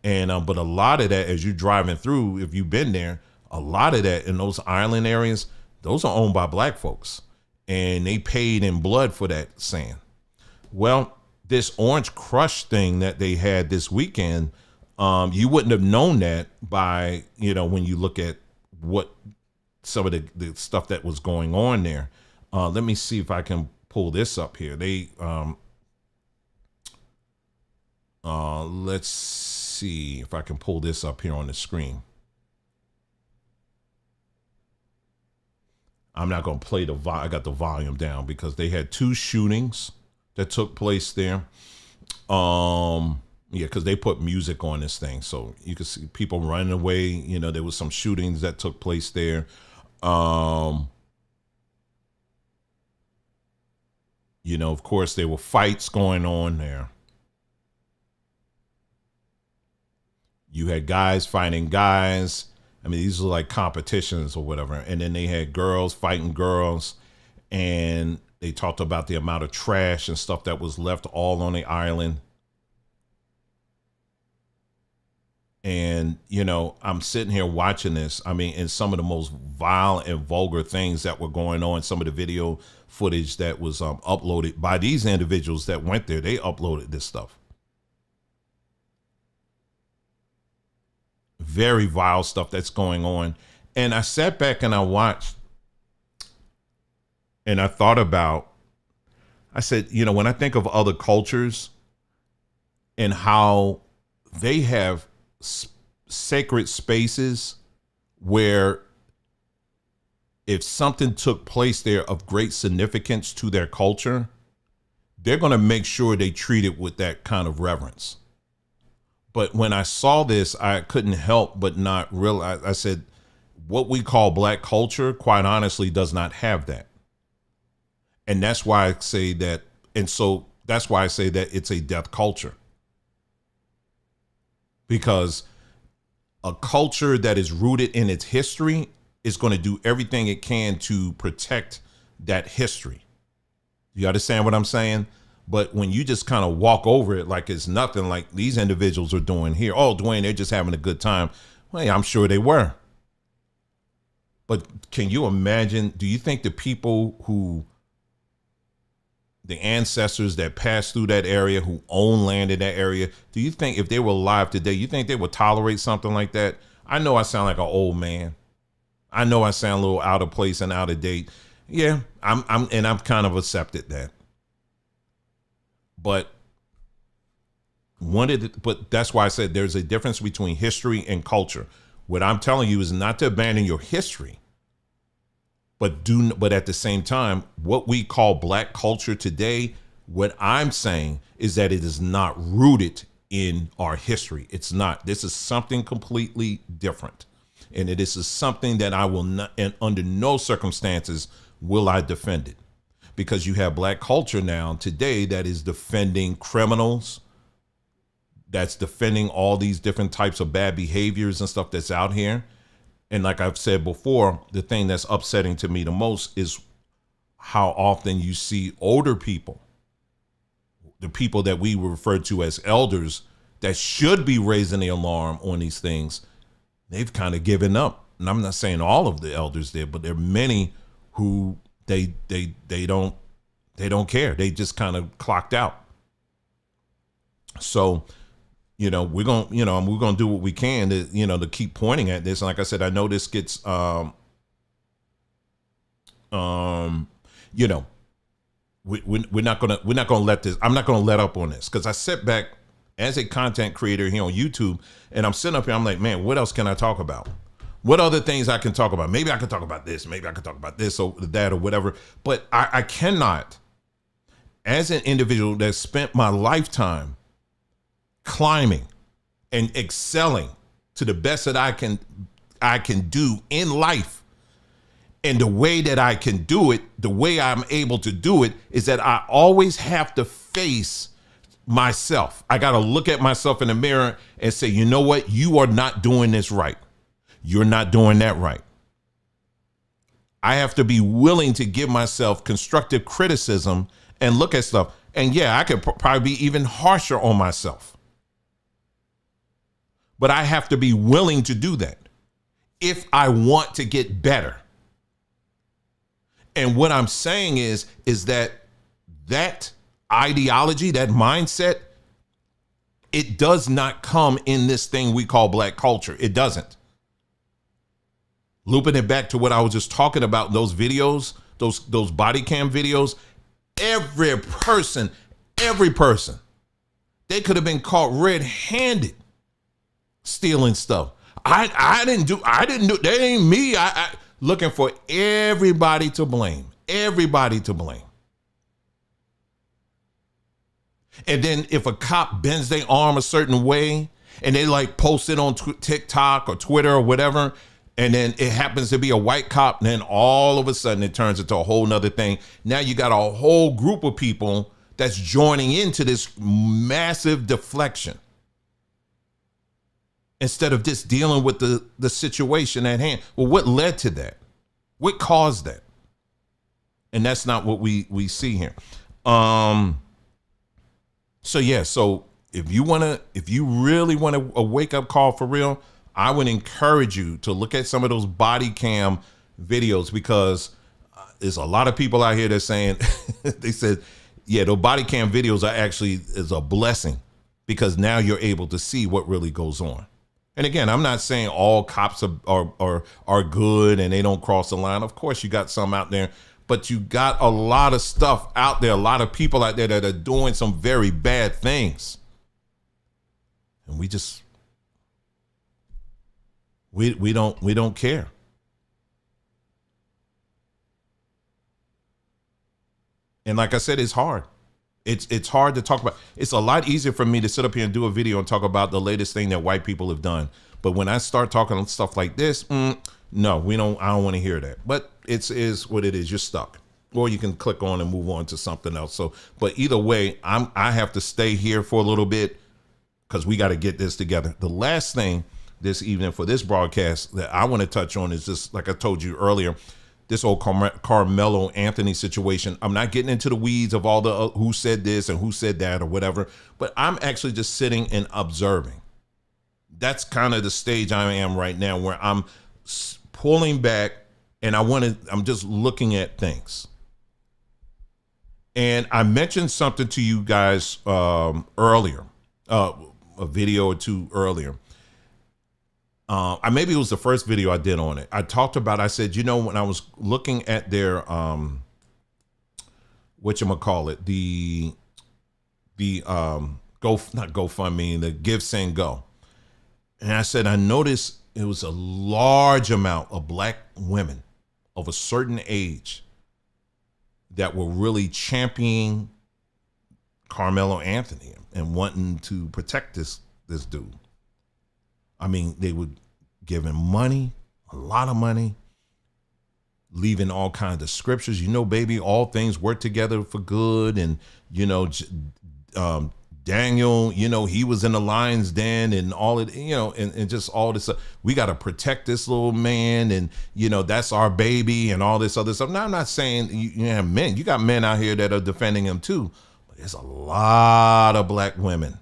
And but a lot of that, as you're driving through, if you've been there, a lot of that in those island areas, those are owned by black folks. And they paid in blood for that sand. Well, this Orange Crush thing that they had this weekend, you wouldn't have known that by, when you look at what some of the stuff that was going on there. Let me see if I can pull this up here. Let's see if I can pull this up here on the screen. I'm not going to play I got the volume down because they had 2 shootings that took place there. Yeah, because they put music on this thing, so you can see people running away. You know, there was some shootings that took place there. You know, of course, there were fights going on there. You had guys fighting guys. I mean, these are like competitions or whatever. And then they had girls fighting girls. And they talked about the amount of trash and stuff that was left all on the island. And, you know, I'm sitting here watching this. I mean, and some of the most vile and vulgar things that were going on, some of the video footage that was uploaded by these individuals that went there, they uploaded this stuff. Very vile stuff that's going on. And I sat back and I watched and I thought about, I said, you know, when I think of other cultures and how they have sacred spaces where if something took place there of great significance to their culture, they're going to make sure they treat it with that kind of reverence. But when I saw this, I couldn't help but not realize, I said, what we call black culture, quite honestly, does not have that. And that's why I say that. And so that's why I say that it's a death culture. Because a culture that is rooted in its history is going to do everything it can to protect that history. You understand what I'm saying? But when you just kind of walk over it like it's nothing, like these individuals are doing here. Oh, Dwayne, they're just having a good time. Well, yeah, I'm sure they were. But can you imagine, do you think the people the ancestors that passed through that area, who own land in that area, do you think if they were alive today, you think they would tolerate something like that? I know I sound like an old man. I know I sound a little out of place and out of date. Yeah, I'm kind of accepted that. But but that's why I said there's a difference between history and culture. What I'm telling you is not to abandon your history, but at the same time, what we call black culture today, what I'm saying is that it is not rooted in our history. It's not. This is something completely different. And it is something that I will not, and under no circumstances will I defend it. Because you have black culture now today that is defending criminals, that's defending all these different types of bad behaviors and stuff that's out here. And like I've said before, the thing that's upsetting to me the most is how often you see older people, the people that we refer to as elders that should be raising the alarm on these things, they've kind of given up. And I'm not saying all of the elders did, but there are many who they don't care. They just kind of clocked out. So, you know, we're going to do what we can to, to keep pointing at this. And like I said, I know this gets, we're not going to let this, I'm not going to let up on this, because I sit back as a content creator here on YouTube and I'm sitting up here, I'm like, man, what else can I talk about? What other things I can talk about? Maybe I can talk about this. Maybe I can talk about this or that or whatever. But I cannot, as an individual that spent my lifetime climbing and excelling to the best that I can do in life. And the way that I can do it, the way I'm able to do it, is that I always have to face myself. I got to look at myself in the mirror and say, you know what? You are not doing this right. You're not doing that right. I have to be willing to give myself constructive criticism and look at stuff. And yeah, I could probably be even harsher on myself. But I have to be willing to do that if I want to get better. And what I'm saying is that ideology, that mindset, it does not come in this thing we call black culture. It doesn't. Looping it back to what I was just talking about, those videos, those body cam videos, every person They could have been caught red-handed stealing stuff. I didn't do, that ain't me. I looking for everybody to blame. Everybody to blame. And then if a cop bends their arm a certain way and they like post it on TikTok or Twitter or whatever, and then it happens to be a white cop, then all of a sudden it turns into a whole nother thing. Now you got a whole group of people that's joining into this massive deflection instead of just dealing with the situation at hand. Well, what led to that? What caused that? And that's not what we see here. So yeah, so if you really want a wake up call for real, I would encourage you to look at some of those body cam videos, because there's a lot of people out here that's saying, they said, yeah, the body cam videos is a blessing, because now you're able to see what really goes on. And again, I'm not saying all cops are good and they don't cross the line. Of course, you got some out there, but you got a lot of stuff out there, a lot of people out there that are doing some very bad things. And we don't care. And like I said, it's hard. It's hard to talk about. It's a lot easier for me to sit up here and do a video and talk about the latest thing that white people have done. But when I start talking on stuff like this, no, I don't want to hear that. But it is what it is. You're stuck. Or you can click on and move on to something else. So, but either way, I have to stay here for a little bit, because we got to get this together. The last thing this evening for this broadcast that I want to touch on is just, like I told you earlier, this old Carmelo Anthony situation. I'm not getting into the weeds of all the who said this and who said that or whatever, but I'm actually just sitting and observing. That's kind of the stage I am right now, where I'm pulling back and I'm just looking at things. And I mentioned something to you guys earlier, a video or two earlier. Maybe it was the first video I did on it. I said, when I was looking at their, whatchamacallit, not GoFundMe, the Give, Send, Go. And I said, I noticed it was a large amount of black women of a certain age that were really championing Carmelo Anthony and wanting to protect this dude. I mean, they would give him money, a lot of money, leaving all kinds of scriptures. Baby, all things work together for good. And, Daniel, he was in the lion's den and all it, and just all this stuff. We got to protect this little man, and, that's our baby and all this other stuff. Now, I'm not saying you have men. You got men out here that are defending him too, but there's a lot of black women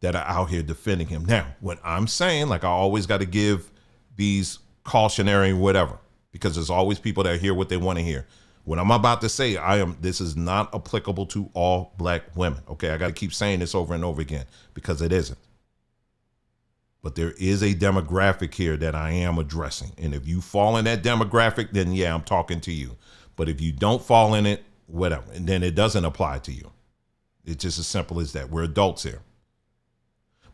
that are out here defending him. Now, what I'm saying, like I always got to give these cautionary whatever, because there's always people that hear what they want to hear. What I'm about to say, this is not applicable to all black women. Okay, I got to keep saying this over and over again, because it isn't. But there is a demographic here that I am addressing. And if you fall in that demographic, then yeah, I'm talking to you. But if you don't fall in it, whatever, and then it doesn't apply to you. It's just as simple as that. We're adults here.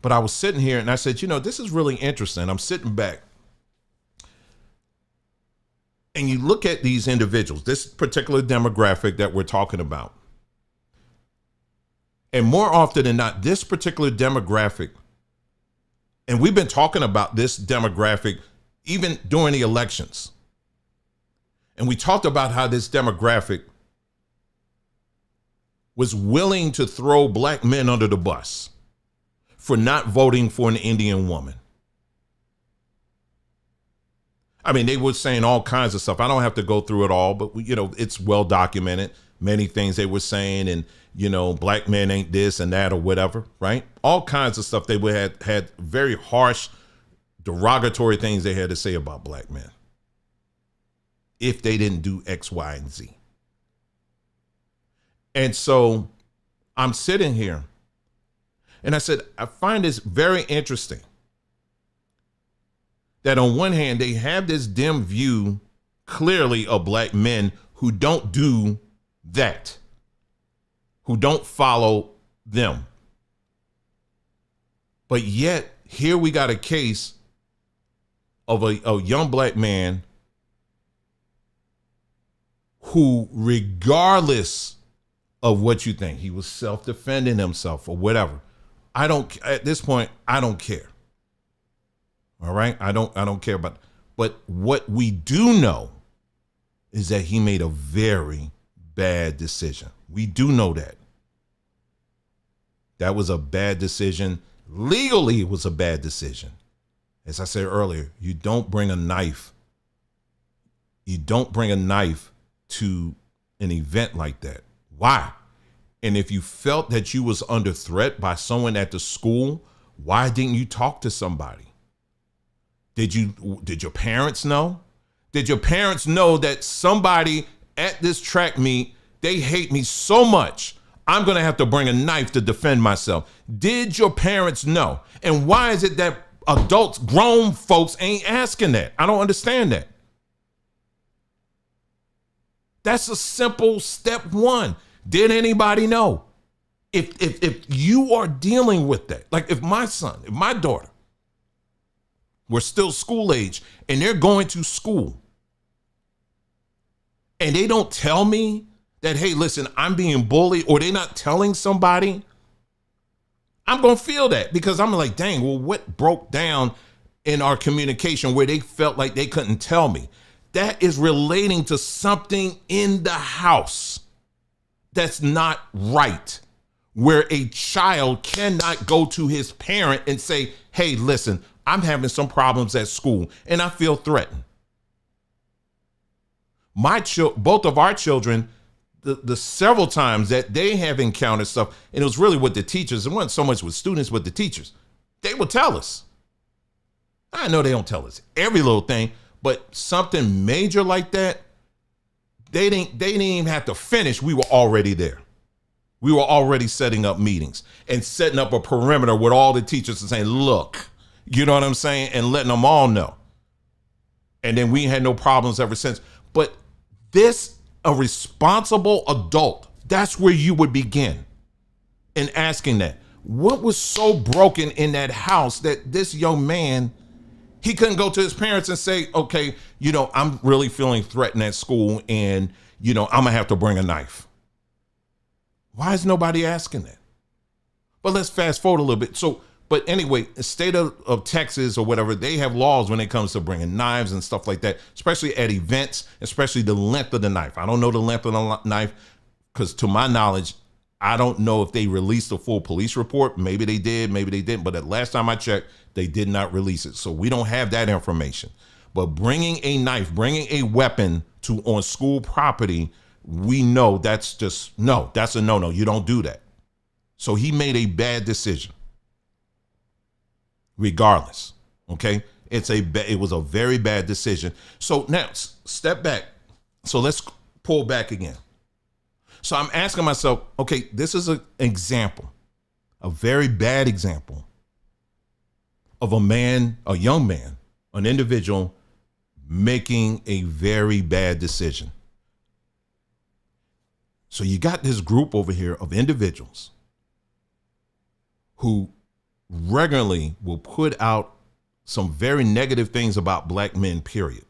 But I was sitting here and I said, this is really interesting. I'm sitting back. And you look at these individuals, this particular demographic that we're talking about. And more often than not, this particular demographic, and we've been talking about this demographic even during the elections. And we talked about how this demographic was willing to throw black men under the bus for not voting for an Indian woman. I mean, they were saying all kinds of stuff. I don't have to go through it all, but it's well documented. Many things they were saying, and black men ain't this and that or whatever, right? All kinds of stuff. They had very harsh, derogatory things they had to say about black men if they didn't do X, Y, and Z. And so I'm sitting here and I said, I find this very interesting that on one hand, they have this dim view clearly of black men who don't do that, who don't follow them. But yet, here we got a case of a young black man who, regardless of what you think, he was self-defending himself or whatever. At this point, I don't care. All right? I don't care about it. But what we do know is that he made a very bad decision. We do know that. That was a bad decision. Legally, it was a bad decision. As I said earlier, you don't bring a knife. You don't bring a knife to an event like that. Why? And if you felt that you was under threat by someone at the school, why didn't you talk to somebody? Did your parents know? Did your parents know that somebody at this track meet, they hate me so much, I'm going to have to bring a knife to defend myself? Did your parents know? And why is it that adults, grown folks ain't asking that? I don't understand that. That's a simple step one. Did anybody know? If you are dealing with that, like if my son, if my daughter were still school age and they're going to school and they don't tell me that, hey, listen, I'm being bullied, or they're not telling somebody, I'm going to feel that, because I'm like, dang, well, what broke down in our communication where they felt like they couldn't tell me? That is relating to something in the house that's not right, where a child cannot go to his parent and say, hey, listen, I'm having some problems at school and I feel threatened. Both of our children, the several times that they have encountered stuff, and it was really with the teachers, it wasn't so much with students, but the teachers, they would tell us. I know they don't tell us every little thing, but something major like that, they didn't even have to finish. We were already there. We were already setting up meetings and setting up a perimeter with all the teachers and saying, look, you know what I'm saying? And letting them all know. And then we had no problems ever since. But a responsible adult, that's where you would begin in asking that. What was so broken in that house that this young man, he couldn't go to his parents and say, okay, I'm really feeling threatened at school and, I'm going to have to bring a knife. Why is nobody asking that? But let's fast forward a little bit. But anyway, the state of Texas or whatever, they have laws when it comes to bringing knives and stuff like that, especially at events, especially the length of the knife. I don't know the length of the knife because, to my knowledge, I don't know if they released a full police report. Maybe they did, maybe they didn't. But the last time I checked, they did not release it. So we don't have that information. But bringing a knife, bringing a weapon on school property, we know that's a no-no. You don't do that. So he made a bad decision. Regardless, okay? It was a very bad decision. So now, step back. So let's pull back again. So I'm asking myself, okay, this is an example, a very bad example of a young man, an individual making a very bad decision. So you got this group over here of individuals who regularly will put out some very negative things about black men, period.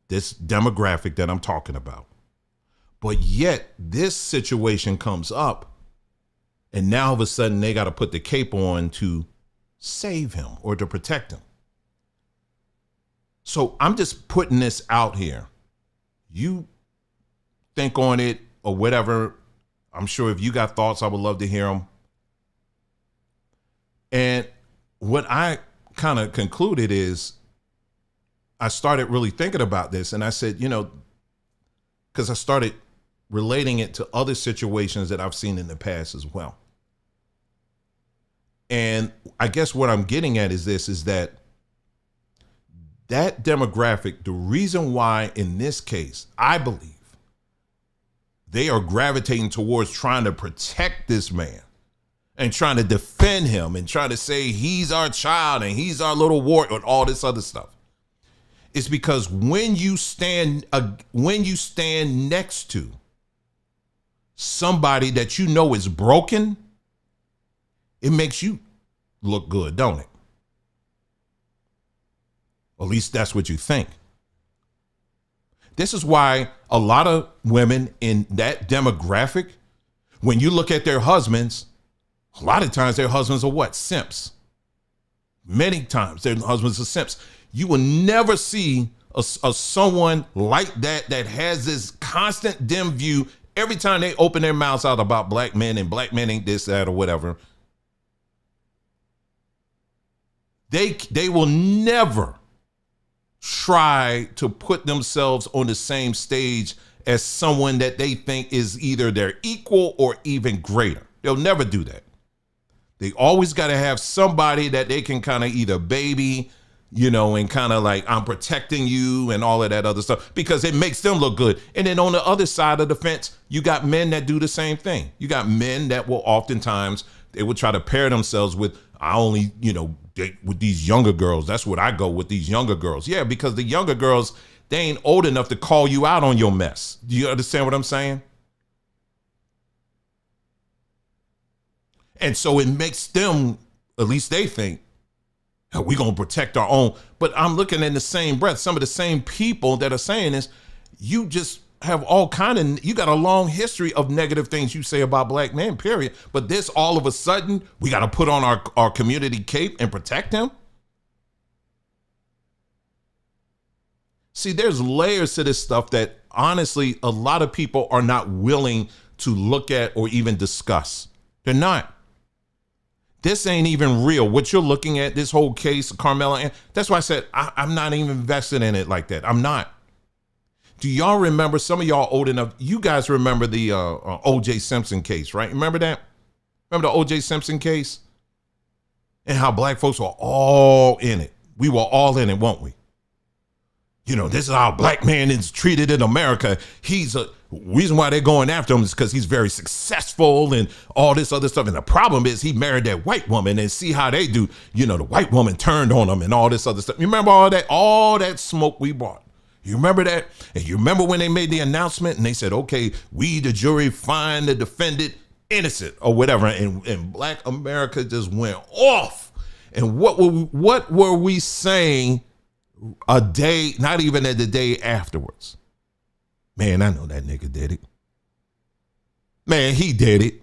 This demographic that I'm talking about. But yet this situation comes up and now all of a sudden they got to put the cape on to save him or to protect him. So I'm just putting this out here. You think on it or whatever. I'm sure if you got thoughts, I would love to hear them. And what I kind of concluded is I started really thinking about this, and I said, because I started relating it to other situations that I've seen in the past as well. And I guess what I'm getting at is that demographic, the reason why in this case, I believe they are gravitating towards trying to protect this man and trying to defend him and trying to say he's our child and he's our little wart and all this other stuff. It's because when you stand next to somebody that you know is broken, it makes you look good, don't it? At least that's what you think. This is why a lot of women in that demographic, when you look at their husbands, a lot of times their husbands are what? Simps. Many times their husbands are simps. You will never see a someone like that has this constant dim view every time they open their mouths out about black men and black men ain't this, that, or whatever. They will never try to put themselves on the same stage as someone that they think is either their equal or even greater. They'll never do that. They always got to have somebody that they can kind of either baby, and kind of like, I'm protecting you and all of that other stuff, because it makes them look good. And then on the other side of the fence, you got men that do the same thing. You got men that will oftentimes, they will try to pair themselves with, I only, date with these younger girls. That's what I go with, these younger girls. Yeah, because the younger girls, they ain't old enough to call you out on your mess. Do you understand what I'm saying? And so it makes them, at least they think, we're going to protect our own. But I'm looking in the same breath, some of the same people that are saying this, you just have you got a long history of negative things you say about black men, period. But this, all of a sudden, we got to put on our community cape and protect them. See, there's layers to this stuff that honestly, a lot of people are not willing to look at or even discuss. They're not. This ain't even real. What you're looking at, this whole case, Carmela, that's why I said I'm not even invested in it like that. I'm not. Do y'all remember, some of y'all old enough, you guys remember the O.J. Simpson case, right? Remember that? Remember the O.J. Simpson case? And how black folks were all in it. We were all in it, weren't we? This is how a black man is treated in America. He's a reason why they're going after him is because he's very successful and all this other stuff. And the problem is he married that white woman, and see how they do. The white woman turned on him and all this other stuff. You remember all that smoke we brought? You remember that? And you remember when they made the announcement and they said, okay, we, the jury, find the defendant innocent or whatever. And black America just went off. And what were we saying a day, not even at the day afterwards? Man, I know that nigga did it. Man, he did it.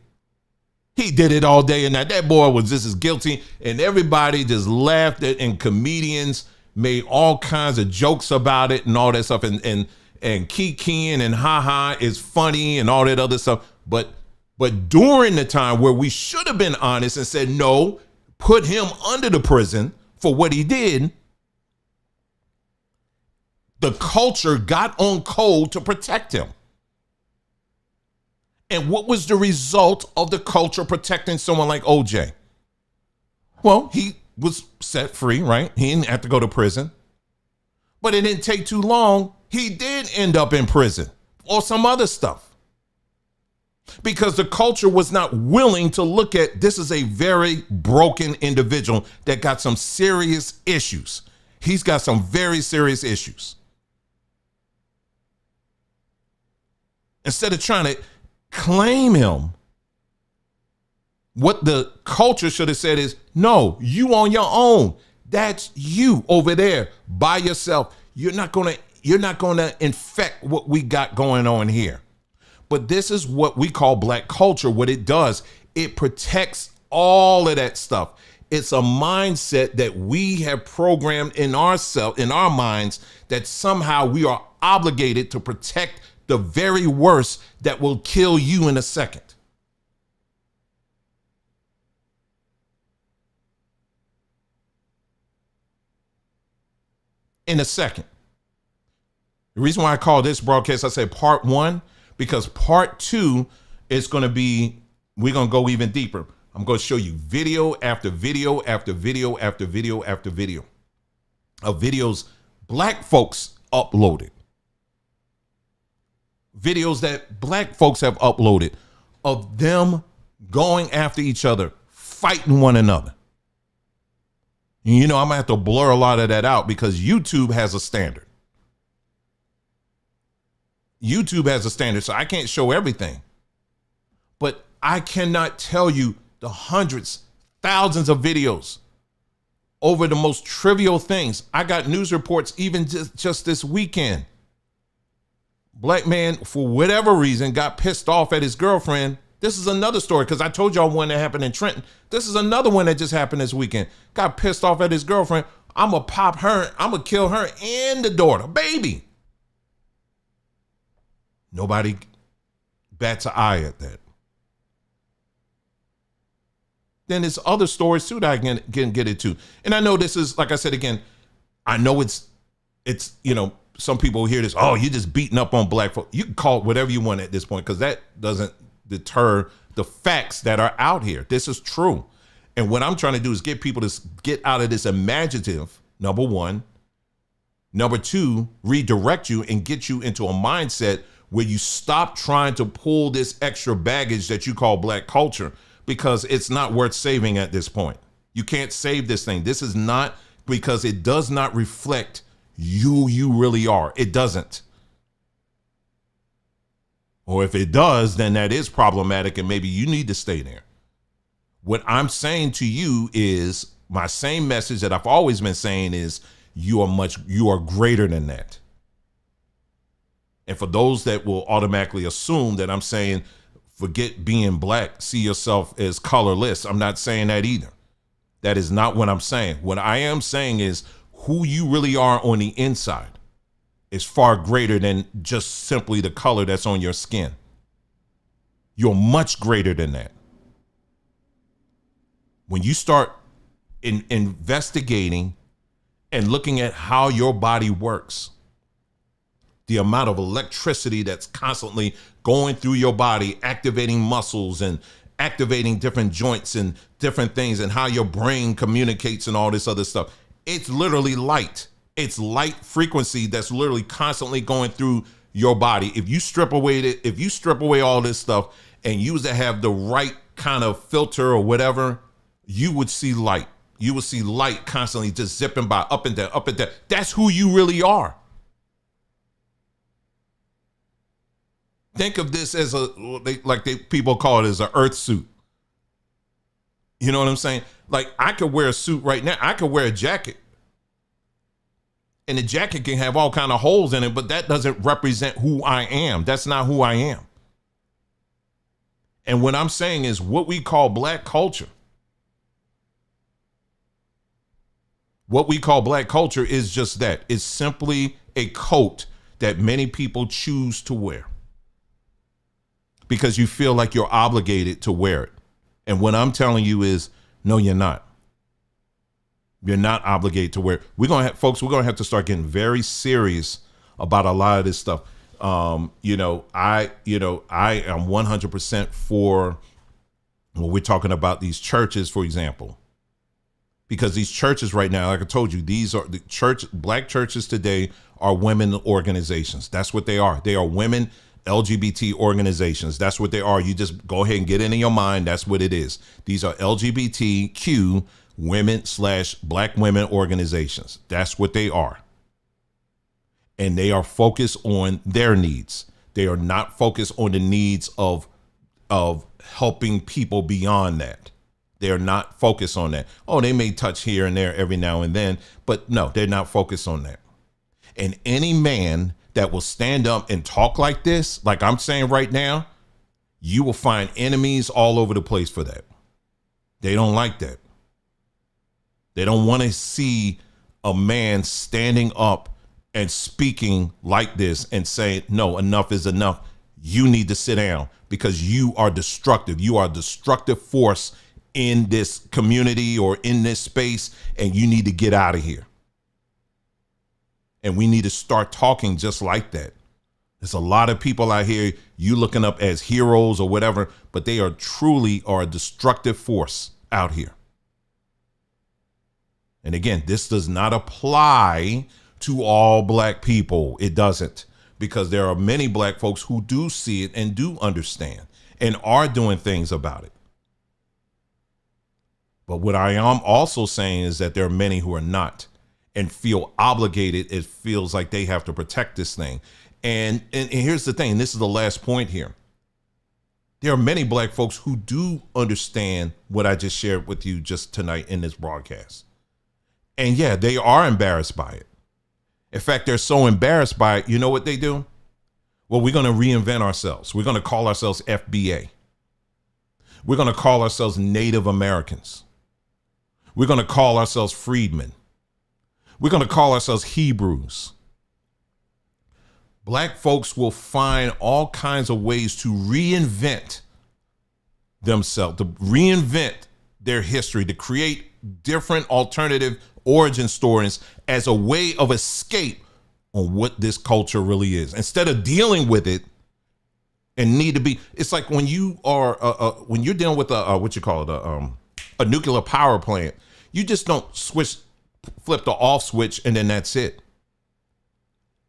He did it all day and night. That boy was just as guilty, and everybody just laughed at, and comedians made all kinds of jokes about it and all that stuff, and kikiing and ha is funny and all that other stuff. But during the time where we should have been honest and said, no, put him under the prison for what he did, the culture got on code to protect him. And what was the result of the culture protecting someone like OJ? Well, he was set free, right? He didn't have to go to prison. But it didn't take too long. He did end up in prison or some other stuff, because the culture was not willing to look at, this is a very broken individual that got some serious issues. He's got some very serious issues. Instead of trying to claim him, what the culture should have said is, no, you on your own. That's you over there by yourself. You're not gonna infect what we got going on here. But this is what we call black culture. What it does, it protects all of that stuff. It's a mindset that we have programmed in our minds, that somehow we are obligated to protect the very worst that will kill you in a second. In a second. The reason why I call this broadcast, I say part 1, because part 2 is going to be, we're going to go even deeper. I'm going to show you video after video after video after video after video of videos black folks uploaded. Videos that black folks have uploaded of them going after each other, fighting one another. I'm gonna have to blur a lot of that out because YouTube has a standard. YouTube has a standard, so I can't show everything. But I cannot tell you the hundreds, thousands of videos over the most trivial things. I got news reports even just this weekend. Black man, for whatever reason, got pissed off at his girlfriend. This is another story, because I told y'all one that happened in Trenton. This is another one that just happened this weekend. Got pissed off at his girlfriend. I'm going to pop her. I'm going to kill her and the daughter. Baby. Nobody bats an eye at that. Then there's other stories too that I can get into. And I know this is, like I said again, I know it's some people hear this, oh, you're just beating up on black folks. You can call it whatever you want at this point, because that doesn't deter the facts that are out here. This is true. And what I'm trying to do is get people to get out of this imaginative, number one. Number two, redirect you and get you into a mindset where you stop trying to pull this extra baggage that you call black culture, because it's not worth saving at this point. You can't save this thing. This is not, because it does not reflect you really are. It doesn't. Or if it does, then that is problematic and maybe you need to stay there. What I'm saying to you is my same message that I've always been saying is you are greater than that. And for those that will automatically assume that I'm saying forget being black, see yourself as colorless, I'm not saying that either. That is not what I'm saying. What I am saying is who you really are on the inside is far greater than just simply the color that's on your skin. You're much greater than that. When you start investigating and looking at how your body works, the amount of electricity that's constantly going through your body, activating muscles and activating different joints and different things, and how your brain communicates and all this other stuff. It's literally light. It's light frequency that's literally constantly going through your body. If you strip away all this stuff and you was to have the right kind of filter or whatever, you would see light. You would see light constantly just zipping by, up and down, up and down. That's who you really are. Think of this as people call it as an earth suit. You know what I'm saying? Like, I could wear a suit right now. I could wear a jacket. And the jacket can have all kind of holes in it, but that doesn't represent who I am. That's not who I am. And what I'm saying is what we call black culture. What we call black culture is just that. It's simply a coat that many people choose to wear because you feel like you're obligated to wear it. And what I'm telling you is, no, you're not. You're not obligated to wear it. We're going to have to start getting very serious about a lot of this stuff. I am 100% for when we're talking about these churches, for example, because these churches right now, like I told you, these are black churches today are women organizations. That's what they are. They are women LGBT organizations. That's what they are. You just go ahead and get it in your mind. That's what it is. These are LGBTQ women/black women organizations. That's what they are. And they are focused on their needs. They are not focused on the needs of helping people beyond that. They're not focused on that. Oh, they may touch here and there every now and then, but no, they're not focused on that. And any man that will stand up and talk like this, like I'm saying right now, you will find enemies all over the place for that. They don't like that. They don't want to see a man standing up and speaking like this and saying, no, enough is enough. You need to sit down because you are destructive. You are a destructive force in this community or in this space, and you need to get out of here. And we need to start talking just like that. There's a lot of people out here you looking up as heroes or whatever, but they are truly a destructive force out here. And again, this does not apply to all black people. It doesn't, because there are many black folks who do see it and do understand and are doing things about it. But what I am also saying is that there are many who are not and feel obligated. It feels like they have to protect this thing. And here's the thing. This is the last point here. There are many black folks who do understand what I just shared with you just tonight in this broadcast. And yeah, they are embarrassed by it. In fact, they're so embarrassed by it, you know what they do? Well, we're going to reinvent ourselves. We're going to call ourselves FBA. We're going to call ourselves Native Americans. We're going to call ourselves freedmen. We're going to call ourselves Hebrews. Black folks will find all kinds of ways to reinvent themselves, to reinvent their history, to create different alternative origin stories as a way of escape on what this culture really is. Instead of dealing with it and need to be, it's like when you are, when you're dealing with a nuclear power plant, you just don't flip the off switch and then that's it.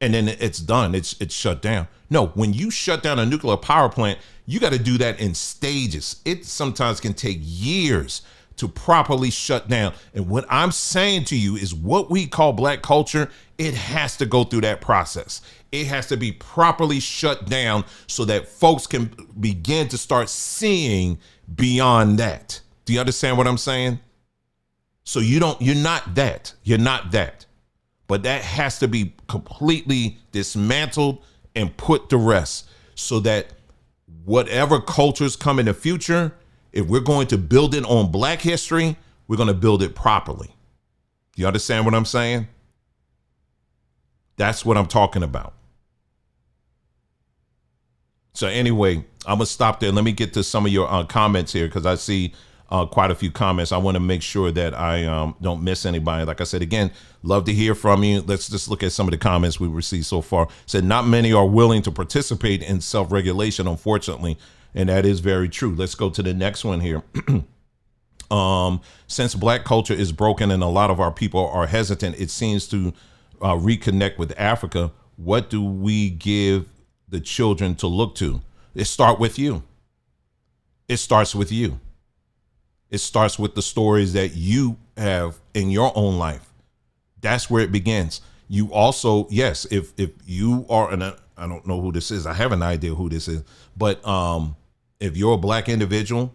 And then it's done. It's shut down. No, when you shut down a nuclear power plant, you got to do that in stages. It sometimes can take years to properly shut down. And what I'm saying to you is what we call black culture, it has to go through that process. It has to be properly shut down so that folks can begin to start seeing beyond that. Do you understand what I'm saying? So you're not that. You're not that. But that has to be completely dismantled and put to rest so that whatever cultures come in the future, if we're going to build it on black history, we're going to build it properly. You understand what I'm saying? That's what I'm talking about. So anyway, I'm going to stop there. Let me get to some of your comments here because I see quite a few comments. I want to make sure that I don't miss anybody. Like I said, again, love to hear from you. Let's just look at some of the comments we received so far. Said not many are willing to participate in self-regulation, unfortunately. And that is very true. Let's go to the next one here. Since black culture is broken and a lot of our people are hesitant, it seems to reconnect with Africa. What do we give the children to look to? It starts with you. It starts with you. It starts with the stories that you have in your own life. That's where it begins. You also, yes, if you are I don't know who this is. I have an idea who this is, but if you're a black individual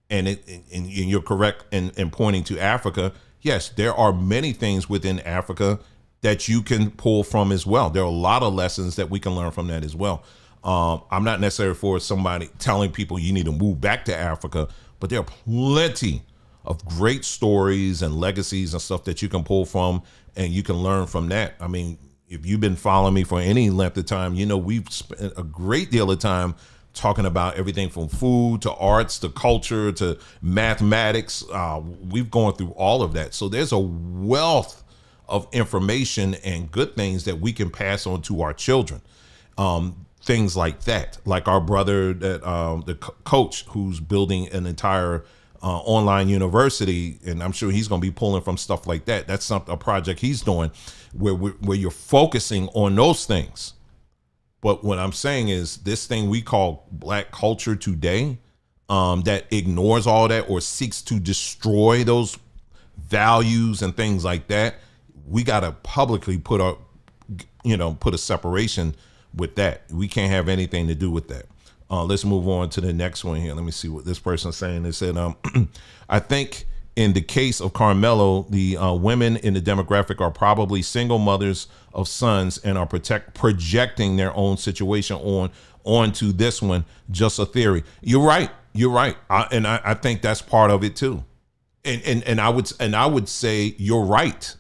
and you're correct in pointing to Africa, yes, there are many things within Africa that you can pull from as well. There are a lot of lessons that we can learn from that as well. I'm not necessarily for somebody telling people you need to move back to Africa, but there are plenty of great stories and legacies and stuff that you can pull from and you can learn from that. I mean, if you've been following me for any length of time, you know, we've spent a great deal of time talking about everything from food to arts to culture to mathematics. We've gone through all of that. So there's a wealth of information and good things that we can pass on to our children. Things like that, like our brother, that the coach who's building an entire online university, and I'm sure he's going to be pulling from stuff like that. That's a project he's doing where you're focusing on those things. But what I'm saying is this thing we call black culture today, that ignores all that or seeks to destroy those values and things like that. We got to publicly put a separation with that. We can't have anything to do with that. Let's move on to the next one here. Let me see what this person's saying. They said, I think in the case of Carmelo, the women in the demographic are probably single mothers of sons and are projecting their own situation onto this one. Just a theory. You're right. I think that's part of it too. And I would say you're right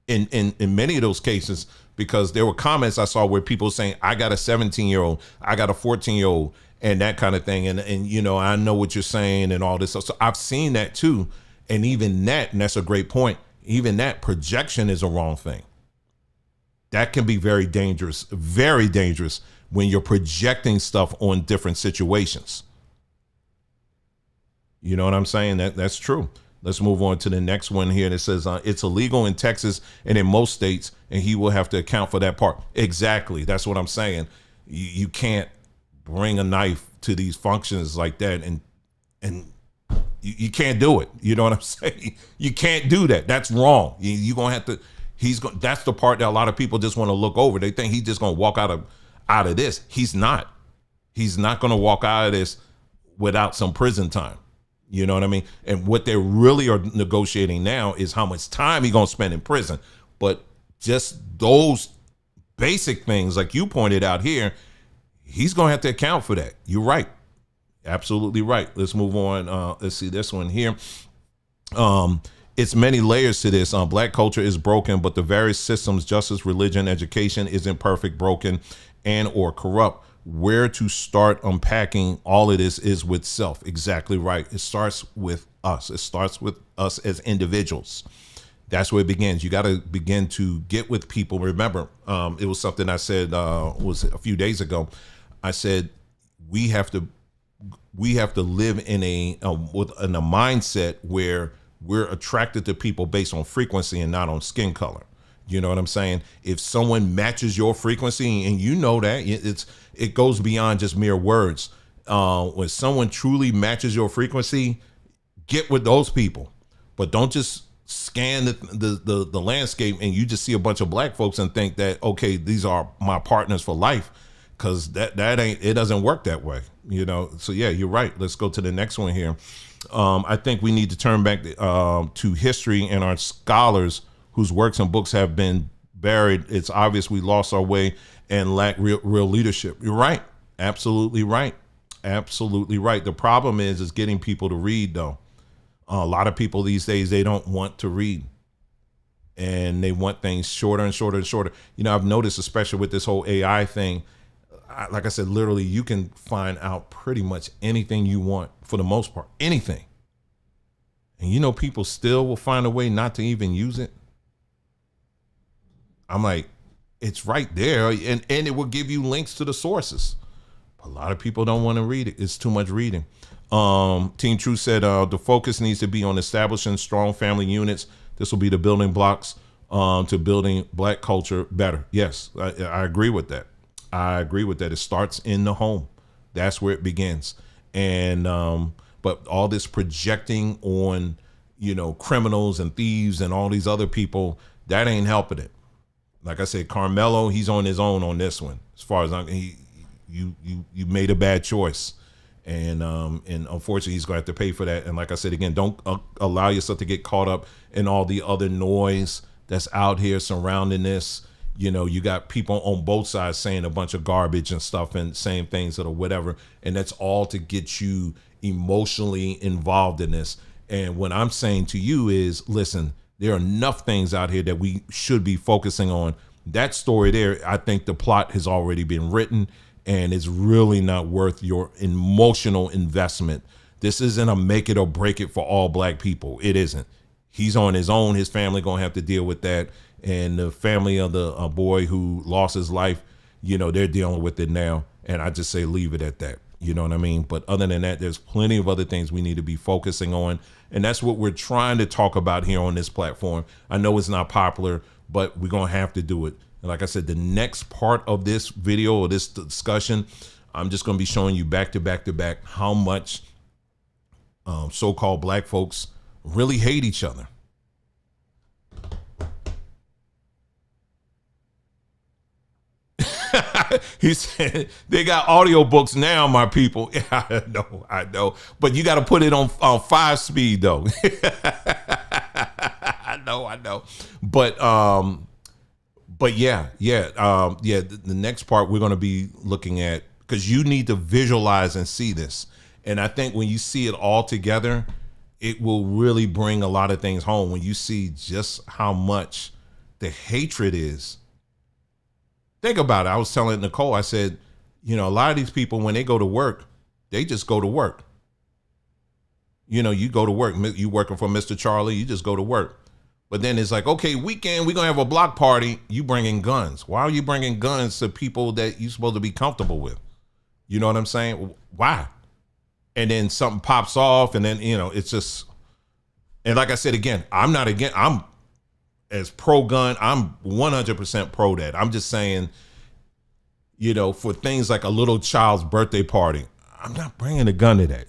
in many of those cases, because there were comments I saw where people saying, I got a 17-year-old, I got a 14-year-old, and that kind of thing. And you know, I know what you're saying and all this stuff. So I've seen that too. And even that, and that's a great point, even that projection is a wrong thing. That can be very dangerous when you're projecting stuff on different situations. You know what I'm saying? That's true. Let's move on to the next one here. And it says it's illegal in Texas and in most states, and he will have to account for that part. Exactly. That's what I'm saying. You can't bring a knife to these functions like that, and you can't do it. You know what I'm saying? You can't do that. That's wrong. You're gonna have to. That's the part that a lot of people just want to look over. They think he's just gonna walk out of this. He's not. He's not gonna walk out of this without some prison time. You know what I mean? And what they really are negotiating now is how much time he's going to spend in prison. But just those basic things, like you pointed out here, he's going to have to account for that. You're right. Absolutely right. Let's move on. Let's see this one here. It's many layers to this. Black culture is broken, but the various systems, justice, religion, education, isn't perfect, broken, and or corrupt. Where to start unpacking all of this is with self. Exactly right. It starts with us. It starts with us as individuals. That's where it begins. You got to begin to get with people. Remember, it was something I said was a few days ago. I said we have to live in a mindset where we're attracted to people based on frequency and not on skin color. You know what I'm saying? If someone matches your frequency, and you know that it goes beyond just mere words. When someone truly matches your frequency, get with those people, but don't just scan the landscape and you just see a bunch of black folks and think that, okay, these are my partners for life, because it doesn't work that way. You know, so yeah, you're right. Let's go to the next one here. I think we need to turn back to history and our scholars whose works and books have been buried. It's obvious we lost our way and lack real leadership. You're right. Absolutely right. Absolutely right. The problem is getting people to read, though. A lot of people these days, they don't want to read, and they want things shorter and shorter and shorter. You know, I've noticed, especially with this whole AI thing, like I said, literally, you can find out pretty much anything you want for the most part, anything. And you know, people still will find a way not to even use it. I'm like, it's right there, and it will give you links to the sources. A lot of people don't want to read it. It's too much reading. Team True said the focus needs to be on establishing strong family units. This will be the building blocks to building black culture better. Yes, I agree with that. I agree with that. It starts in the home. That's where it begins. And but all this projecting on, you know, criminals and thieves and all these other people, that ain't helping it. Like I said, Carmelo, he's on his own on this one. As far as you made a bad choice, and unfortunately, he's going to have to pay for that. And like I said again, don't allow yourself to get caught up in all the other noise that's out here surrounding this. You know, you got people on both sides saying a bunch of garbage and stuff and saying things that are whatever, and that's all to get you emotionally involved in this. And what I'm saying to you is, listen, there are enough things out here that we should be focusing on. That story there, I think the plot has already been written, and it's really not worth your emotional investment. This isn't a make it or break it for all black people. It isn't. He's on his own. His family gonna have to deal with that. And the family of the boy who lost his life, you know, they're dealing with it now. And I just say leave it at that. You know what I mean? But other than that, there's plenty of other things we need to be focusing on. And that's what we're trying to talk about here on this platform. I know it's not popular, but we're going to have to do it. And like I said, the next part of this video or this discussion, I'm just going to be showing you back to back to back how much so-called black folks really hate each other. He said they got audiobooks now, my people. Yeah, I know. But you got to put it on 5 speed though. I know. But yeah. The next part we're going to be looking at, because you need to visualize and see this. And I think when you see it all together, it will really bring a lot of things home when you see just how much the hatred is. Think about it. I was telling Nicole, I said, you know, a lot of these people, when they go to work, they just go to work. You know, you go to work, you working for Mr. Charlie, you just go to work. But then it's like, okay, weekend, we're going to have a block party. You bringing guns. Why are you bringing guns to people that you're supposed to be comfortable with? You know what I'm saying? Why? And then something pops off, and then, you know, it's just, and like I said, again, I'm as pro-gun, I'm 100% pro that. I'm just saying, you know, for things like a little child's birthday party, I'm not bringing a gun to that.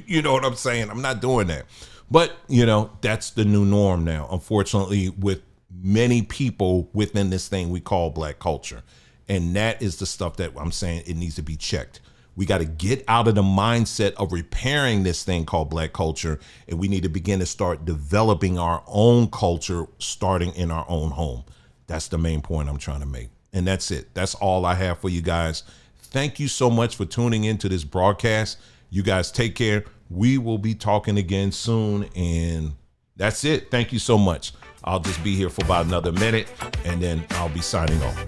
You know what I'm saying? I'm not doing that. But, you know, that's the new norm now, unfortunately, with many people within this thing we call black culture. And that is the stuff that I'm saying it needs to be checked. We got to get out of the mindset of repairing this thing called black culture, and we need to begin to start developing our own culture, starting in our own home. That's the main point I'm trying to make. And that's it. That's all I have for you guys. Thank you so much for tuning into this broadcast. You guys take care. We will be talking again soon. And that's it. Thank you so much. I'll just be here for about another minute, and then I'll be signing off.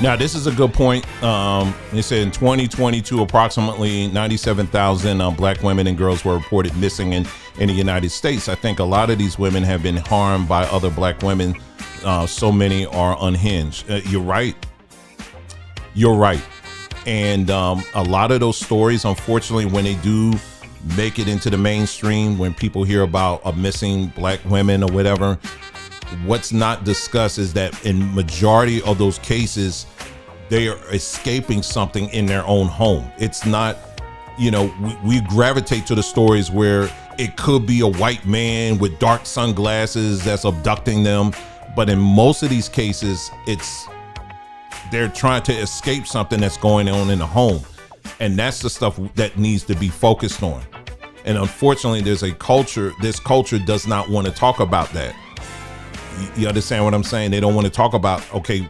Now, this is a good point. They said in 2022, approximately 97,000 black women and girls were reported missing in the United States. I think a lot of these women have been harmed by other black women. So many are unhinged. You're right. You're right. And a lot of those stories, unfortunately, when they do make it into the mainstream, when people hear about missing black women or whatever, what's not discussed is that in majority of those cases, they are escaping something in their own home. It's not, we gravitate to the stories where it could be a white man with dark sunglasses that's abducting them. But in most of these cases, they're trying to escape something that's going on in the home. And that's the stuff that needs to be focused on. And unfortunately, this culture does not want to talk about that. You understand what I'm saying? They don't want to talk about, okay,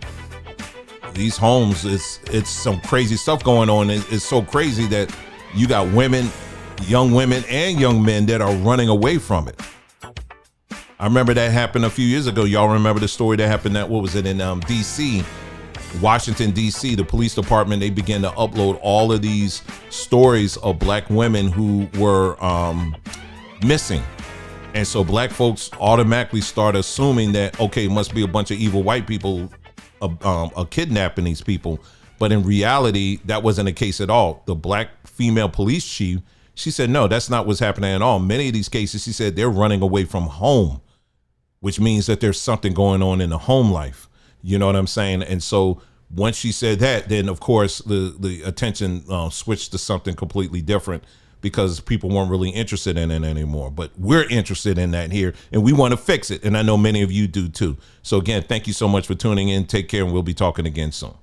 these homes, it's some crazy stuff going on. It's so crazy that you got young women and young men that are running away from it. I remember that happened a few years ago. Y'all remember the story that happened in DC, Washington, DC, the police department, they began to upload all of these stories of black women who were missing. And so black folks automatically start assuming that, okay, it must be a bunch of evil white people kidnapping these people. But in reality, that wasn't the case at all. The black female police chief, she said, no, that's not what's happening at all. Many of these cases, she said, they're running away from home, which means that there's something going on in the home life. You know what I'm saying? And so once she said that, then of course the attention switched to something completely different, because people weren't really interested in it anymore. But we're interested in that here, and we want to fix it. And I know many of you do too. So again, thank you so much for tuning in. Take care, and we'll be talking again soon.